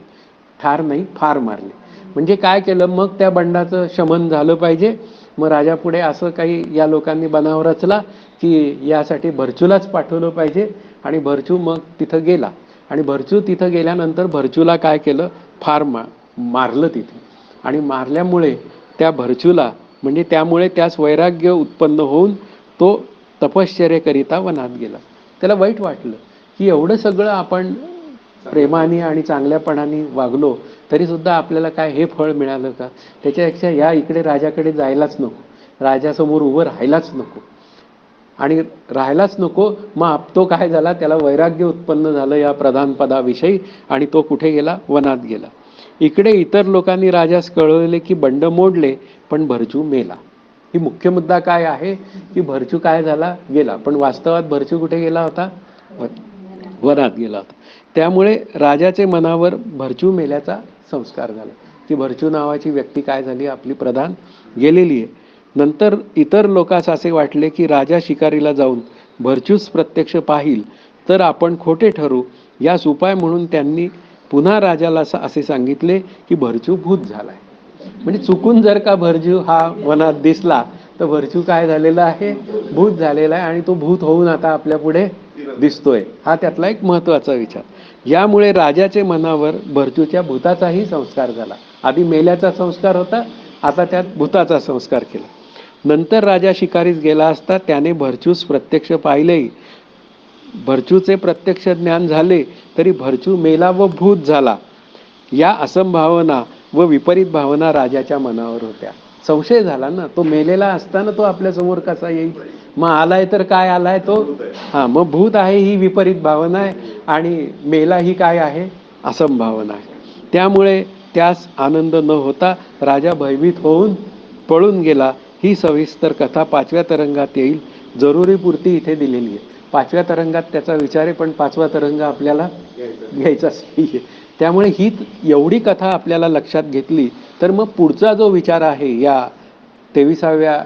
A: ठार नाही फार मारले. म्हणजे काय केलं, मग त्या बंडाचं शमन झालं पाहिजे. मग राजा पुढे असं काही या लोकांनी बनाव रचला की यासाठी भरचूलाच पाठवलं पाहिजे. आणि भरचू मग तिथं गेला आणि भरचू तिथं गेल्यानंतर भरचूला काय केलं, फार मारलं तिथे. आणि मारल्यामुळे त्या भरचूला, म्हणजे त्यामुळे त्यास वैराग्य उत्पन्न होऊन तो तपश्चर्येकरिता वनात गेला. त्याला वाईट वाटलं की एवढं सगळं आपण प्रेमाने आणि चांगल्यापणाने वागलो तरी सुद्धा आपल्याला काय हे फळ मिळालं का. त्याच्यापेक्षा या इकडे राजाकडे जायलाच नको, राजासमोर उभं राहायलाच नको आणि राहायलाच नको. मग तो काय झाला, त्याला वैराग्य उत्पन्न झालं या प्रधान पदाविषयी आणि तो कुठे गेला, वनात गेला. इकडे इतर लोकांनी राजास कळवले की बंड मोडले पण भरचू मेला. ही मुख्य मुद्दा काय आहे की भरचू काय झाला, गेला. पण वास्तवात भरचू कुठे गेला होता, वनात गेला होता. त्यामुळे राजाचे मनावर भरचू मेल्याचा संस्कार झाला की भरचू नावाची व्यक्ती काय झाली, आपली प्रधान गेलेली आहे. नंतर इतर लोकांस असे वाटले की राजा शिकारीला जाऊन भरचूस प्रत्यक्ष पाहिल तर आपण खोटे ठरू. यास उपाय म्हणून त्यांनी पुन्हा राजाला असे सांगितले की भरचू भूत झालाय. म्हणजे चुकून जर का भरचू हा वनात दिसला तर भरचू काय झालेला आहे, भूत झालेला आहे आणि तो भूत होऊन आता आपल्या पुढे दिसतोय. हा त्यातला एक महत्वाचा विचार. यामुळे राजाचे मनावर भरचूच्या भूताचाही संस्कार झाला. आधी मेल्याचा संस्कार होता, आता त्यात भूताचा संस्कार केला. नंतर राजा शिकारीस गेला असता त्याने भरचूस प्रत्यक्ष पाहिलेही. भरचूचे प्रत्यक्ष ज्ञान झाले तरी भरचू मेला व भूत झाला या असंभावना व विपरीत भावना राजाच्या मनावर होत्या. संशय झाला ना, तो मेलेला असताना तो आपल्या समोर कसा येईल, मग आलाय तर काय आलाय तो, मग भूत आहे ही विपरीत भावना आहे आणि मेला ही काय आहे, असंभावना आहे. त्यामुळे त्यास आनंद न होता राजा भयभीत होऊन पळून गेला. ही सविस्तर कथा 5व्या तरंगात येईल. जरुरीपुरती इथे दिलेली आहे. 5व्या तरंगात त्याचा विचार आहे, पण 5वा तरंग आपल्याला घ्यायचाच नाहीये. त्यामुळे ही एवढी कथा आपल्याला लक्षात घेतली तर मग पुढचा जो विचार आहे या 23व्या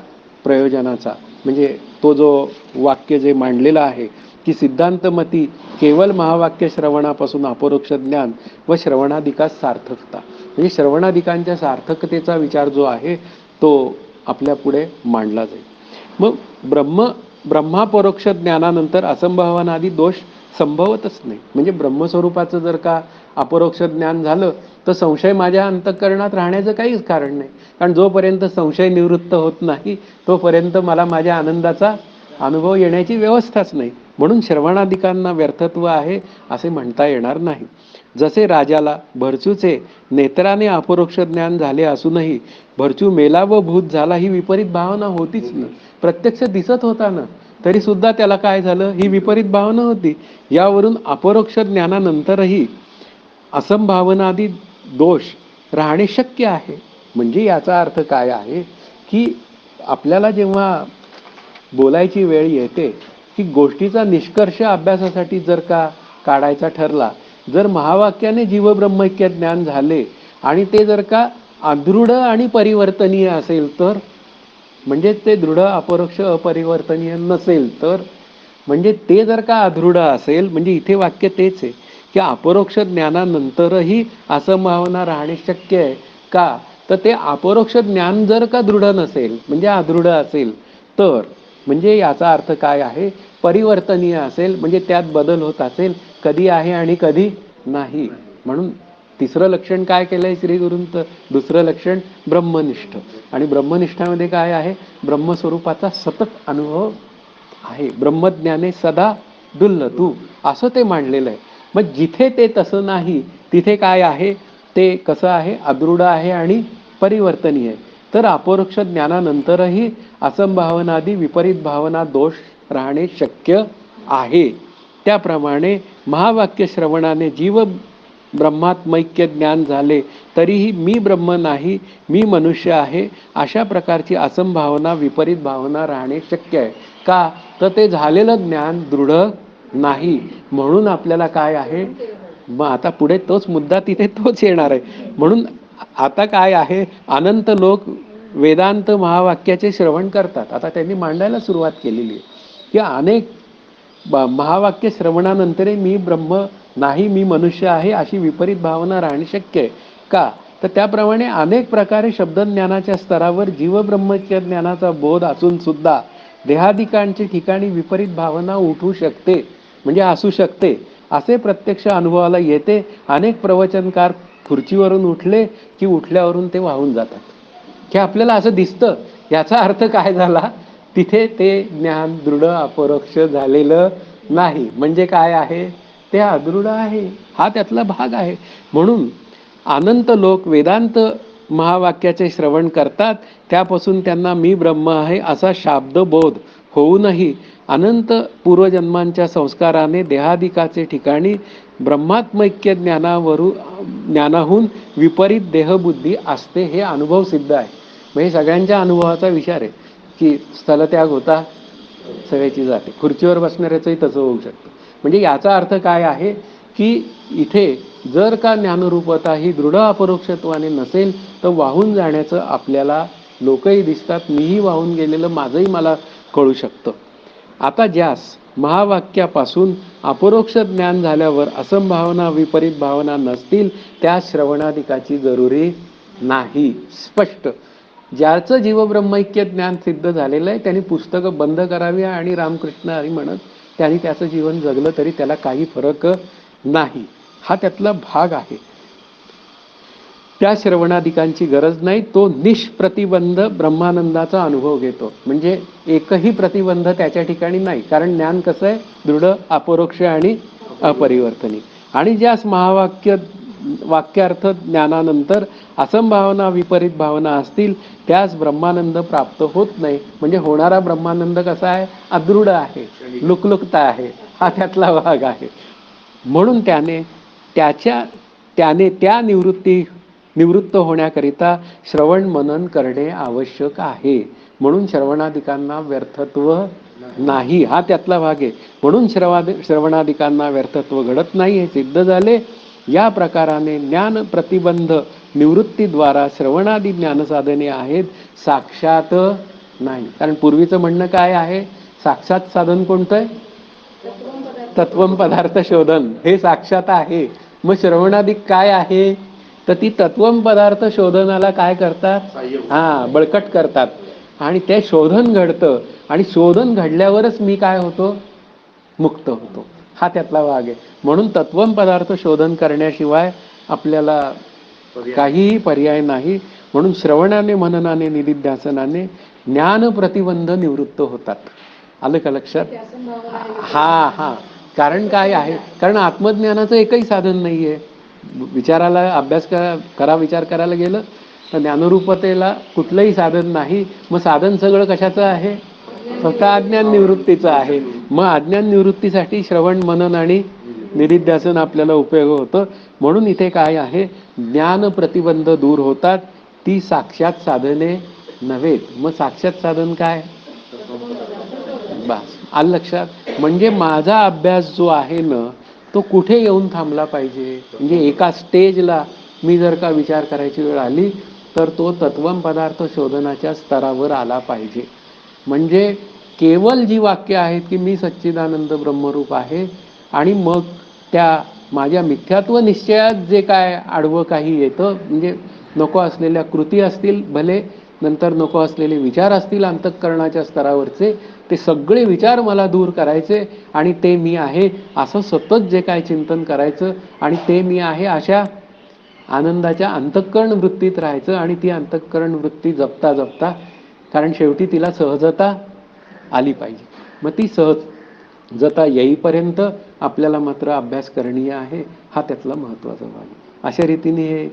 A: प्रयोजनाचा, म्हणजे तो जो वाक्य जे मांडलेलं आहे की सिद्धांतमती केवळ महावाक्य श्रवणापासून अपरोक्ष ज्ञान व श्रवणाधिकास सार्थकता, म्हणजे श्रवणाधिकांच्या सार्थकतेचा विचार जो आहे तो आपल्या पुढे मांडला जाईल. मग ब्रह्मापरोक्ष ज्ञानानंतर असंभावनादी दोष संभवतच नाही. म्हणजे ब्रह्मस्वरूपाचं जर का अपरोक्ष ज्ञान झालं तर संशय माझ्या अंतःकरणात राहण्याचं काहीच कारण नाही. कारण जोपर्यंत संशय निवृत्त होत नाही तोपर्यंत मला माझ्या आनंदाचा अनुभव येण्याची व्यवस्थाच नाही. म्हणून श्रवणाधिकांना व्यर्थत्व आहे असे म्हणता येणार नाही. जसे राजाला भरचूचे नेत्राने अपरोक्ष ज्ञान झाले असूनही भरचू मेला व भूत झाला ही विपरीत भावना होतीच ना, प्रत्यक्ष दिसत होता ना, तरी सुद्धा त्याला काय झालं, ही विपरीत भावना होती. यावरून अपरोक्ष ज्ञानानंतरही असंभावनादी दोष राहणे शक्य आहे. म्हणजे याचा अर्थ काय आहे की आपल्याला जेव्हा बोलायची वेळ येते की गोष्टीचा निष्कर्ष अभ्यासासाठी जर का काढायचा ठरला, जर महावाक्याने जीवब्रह्मैक्य ज्ञान झाले आणि ते जर का अदृढ आणि परिवर्तनीय असेल तर, म्हणजे ते दृढ अपरोक्ष अपरिवर्तनीय नसेल तर, म्हणजे ते जर का अदृढ असेल, म्हणजे इथे वाक्य तेच आहे की अपरोक्ष ज्ञानानंतरही असंभावना राहणे शक्य आहे का, तर ते अपरोक्ष ज्ञान जर का दृढ नसेल, म्हणजे अदृढ असेल तर, म्हणजे याचा अर्थ काय आहे, परिवर्तनीय असेल, म्हणजे त्यात बदल होत असेल, कधी आहे आणि कधी नाही. म्हणून तिसरं लक्षण काय केलंय श्री गुरूंचं, दुसरं लक्षण ब्रह्मनिष्ठ. आणि ब्रह्मनिष्ठामध्ये काय आहे, ब्रह्मस्वरूपाचा सतत अनुभव आहे. ब्रह्मज्ञाने सदा डुल्ल तू, असं ते मांडलेलं आहे. मग जिथे ते तसं नाही तिथे काय आहे, ते कसं आहे, अदृढ आहे आणि परिवर्तनीय आहे. तर अपरोक्ष ज्ञानानंतरही असंभावनादी विपरीत भावना दोष राहणे शक्य आहे. त्याप्रमाणे महावाक्य श्रवणाने जीव ब्रह्मात्मैक्य ज्ञान झाले तरीही मी ब्रह्म नाही, मी मनुष्य आहे, अशा प्रकारची असंभावना विपरीत भावना राहणे शक्य आहे का, तर ते झालेलं ज्ञान दृढ नाही. म्हणून आपल्याला काय आहे, मग आता पुढे तोच मुद्दा तिथे तोच येणार आहे. म्हणून आता काय आहे, अनंत लोक वेदांत महावाक्याचे श्रवण करतात. आता त्यांनी मांडायला सुरुवात केलेली आहे की अनेक महावाक्य श्रवणानंतरही मी ब्रह्म नाही, मी मनुष्य आहे, अशी विपरीत भावना राहणे शक्य आहे का, तर त्याप्रमाणे अनेक प्रकारे शब्दज्ञानाच्या स्तरावर जीवब्रह्मच्या ज्ञानाचा बोध असून सुद्धा देहादिकांची ठिकाणी विपरीत भावना उठू शकते, म्हणजे असू शकते, असे प्रत्यक्ष अनुभवाला येते. अनेक प्रवचनकार खुर्चीवरून उठले की उठल्यावरून ते वाहून जातात, हे आपल्याला असं दिसतं. याचा अर्थ काय झाला, तिथे ते ज्ञान दृढ अपरोक्ष झालेलं नाही, म्हणजे काय आहे, ते अदृढ आहे. हा त्यातला भाग आहे. म्हणून अनंत लोक वेदांत महावाक्याचे श्रवण करतात, त्यापासून त्यांना मी ब्रह्म आहे असा शाब्दबोध होऊनही अनंत पूर्वजन्मांच्या संस्काराने देहादिकाचे ठिकाणी ब्रह्मात्मैक्य ज्ञानाहून विपरीत देहबुद्धी असते. हे अनुभव सिद्ध आहे. म्हणजे सगळ्यांच्या अनुभवाचा विचार आहे की स्थलत्याग होता, सगळ्याची जाते, खुर्चीवर बसणाऱ्याचंही तसं होऊ शकतं. म्हणजे याचा अर्थ काय आहे की इथे जर का ज्ञानरूपता ही दृढ अपरोक्षत्वाने नसेल तर वाहून जाण्याचं आपल्याला लोकही दिसतात, मीही वाहून गेलेलं माझंही मला कळू शकतं. आता ज्यास महावाक्यापासून अपरोक्ष ज्ञान झाल्यावर असंभावना विपरीत भावना नसतील त्या श्रवणाधिकाची जरुरी नाही. स्पष्ट. ज्याचं जीवब्रह्मैक्य ज्ञान सिद्ध झालेलं आहे त्यांनी पुस्तकं बंद करावी आणि रामकृष्ण हरी म्हणत त्यांनी त्याचं जीवन जगलं तरी त्याला काही फरक नाही. हा त्यातला भाग आहे. त्या श्रवणाधिकांची गरज नाही, तो निष्प्रतिबंध ब्रह्मानंदाचा अनुभव घेतो. म्हणजे एकही प्रतिबंध त्याच्या ठिकाणी नाही, कारण ज्ञान कसं आहे, दृढ अपरोक्ष आणि अपरिवर्तनीय. आणि ज्यास वाक्यार्थ ज्ञानानंतर असंभावना विपरीत भावना असतील त्यास ब्रह्मानंद प्राप्त होत नाही. म्हणजे होणारा ब्रह्मानंद कसा आहे, अदृढ आहे, लुकलुकता आहे. हा त्यातला भाग आहे. म्हणून त्याने त्या निवृत्त होण्याकरिता श्रवण मनन करणे आवश्यक आहे. म्हणून श्रवणाधिकांना व्यर्थत्व नाही, हा त्यातला भाग आहे. म्हणून श्रवणाधिकांना व्यर्थत्व घडत नाही हे सिद्ध झाले. या प्रकाराने ज्ञान प्रतिबंध निवृत्तीद्वारा श्रवणादी ज्ञानसाधने आहेत, साक्षात नाही. कारण पूर्वीचं म्हणणं काय आहे, साक्षात साधन कोणतं आहे, तत्वम पदार्थ शोधन, हे साक्षात आहे. मग श्रवणाधिक काय आहे, तर ती तत्वम पदार्थ शोधनाला काय करतात, बळकट करतात. आणि ते शोधन घडतं आणि शोधन घडल्यावरच मी काय होतो, मुक्त होतो. हा त्यातला भाग आहे. म्हणून तत्वम पदार्थ शोधन करण्याशिवाय आपल्याला काहीही पर्याय नाही. म्हणून श्रवणाने मननाने निधिध्यासनाने ज्ञान प्रतिबंध निवृत्त होतात. आलं का लक्षात?
B: ते असंभावना आहे.
A: हा. कारण काय आहे, कारण आत्मज्ञानाचं एकही साधन नाहीये. विचाराला अभ्यास करा विचार करायला गेलं तर ज्ञानरूपतेला कुठलंही साधन नाही. मग साधन सगळं कशाचं आहे? फक्त अज्ञान निवृत्तीचं आहे. मग अज्ञान निवृत्तीसाठी श्रवण मनन आणि निधिध्यासन आपल्याला उपयोग होतं. म्हणून इथे काय आहे? ज्ञान प्रतिबंध दूर होतात, ती साक्षात साधने नव्हेत. मग साक्षात साधन काय? बस आलं लक्षात. म्हणजे माझा अभ्यास जो आहे ना तो कुठे येऊन थांबला पाहिजे? म्हणजे एका स्टेजला मी जर का विचार करायची वेळ आली तर तो तत्वम पदार्थ शोधनाच्या स्तरावर आला पाहिजे. म्हणजे केवळ जी वाक्य आहेत की मी सच्चिदानंद ब्रह्मरूप आहे आणि मग त्या माझ्या मिथ्यात्व निश्चयात जे काय आडवं काही येतं, म्हणजे नको असलेल्या कृती असतील भले, नंतर नको असलेले विचार असतील अंतःकरणाच्या स्तरावरचे, ते सगळे विचार मला दूर करायचे आणि ते मी आहे असं सतत जे काय चिंतन करायचं आणि ते मी आहे अशा आनंदाच्या अंतःकरण वृत्तीत राहायचं. आणि ती अंतःकरण वृत्ती जपता जपता, कारण शेवटी तिला सहजता आली पाहिजे. मग ती सहजता येईपर्यंत आपल्याला मात्र अभ्यास करणीय आहे. हा त्यातला महत्त्वाचा भाग आहे. अशा रीतीने हे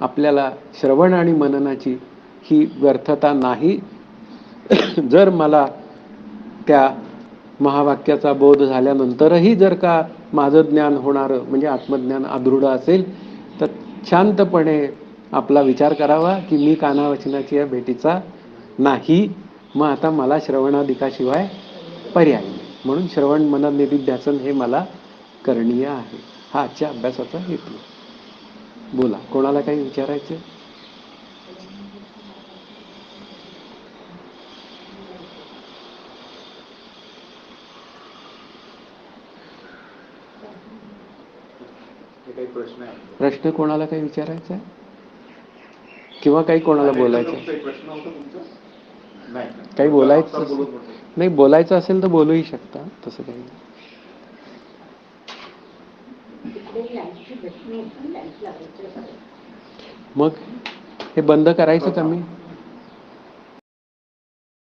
A: आपल्याला श्रवण आणि मननाची ही व्यर्थता नाही. जर मला त्या महावाक्याचा बोध झाल्यानंतरही जर का माझं ज्ञान होणारं म्हणजे आत्मज्ञान अदृढ असेल तर शांतपणे आपला विचार करावा की मी कानावचनाची या भेटीचा नाही. मग आता मला श्रवणाधिकाशिवाय पर्याय नाही. म्हणून श्रवण मनन निधिध्यासन हे मला करणीय आहे. हा आजच्या अभ्यासाचा हेतू. बोला, कोणाला काही विचारायचं?
C: काही प्रश्न आहे?
A: प्रश्न कोणाला काही विचारायचा आहे किंवा काही कोणाला बोलायचं आहे?
C: प्रश्न होता तुमचा? नाही,
A: काही बोलायचं नाही, बोलायचं असेल तर बोलूही शकता, तसं काही नाही. मग हे बंद करायचं का मी?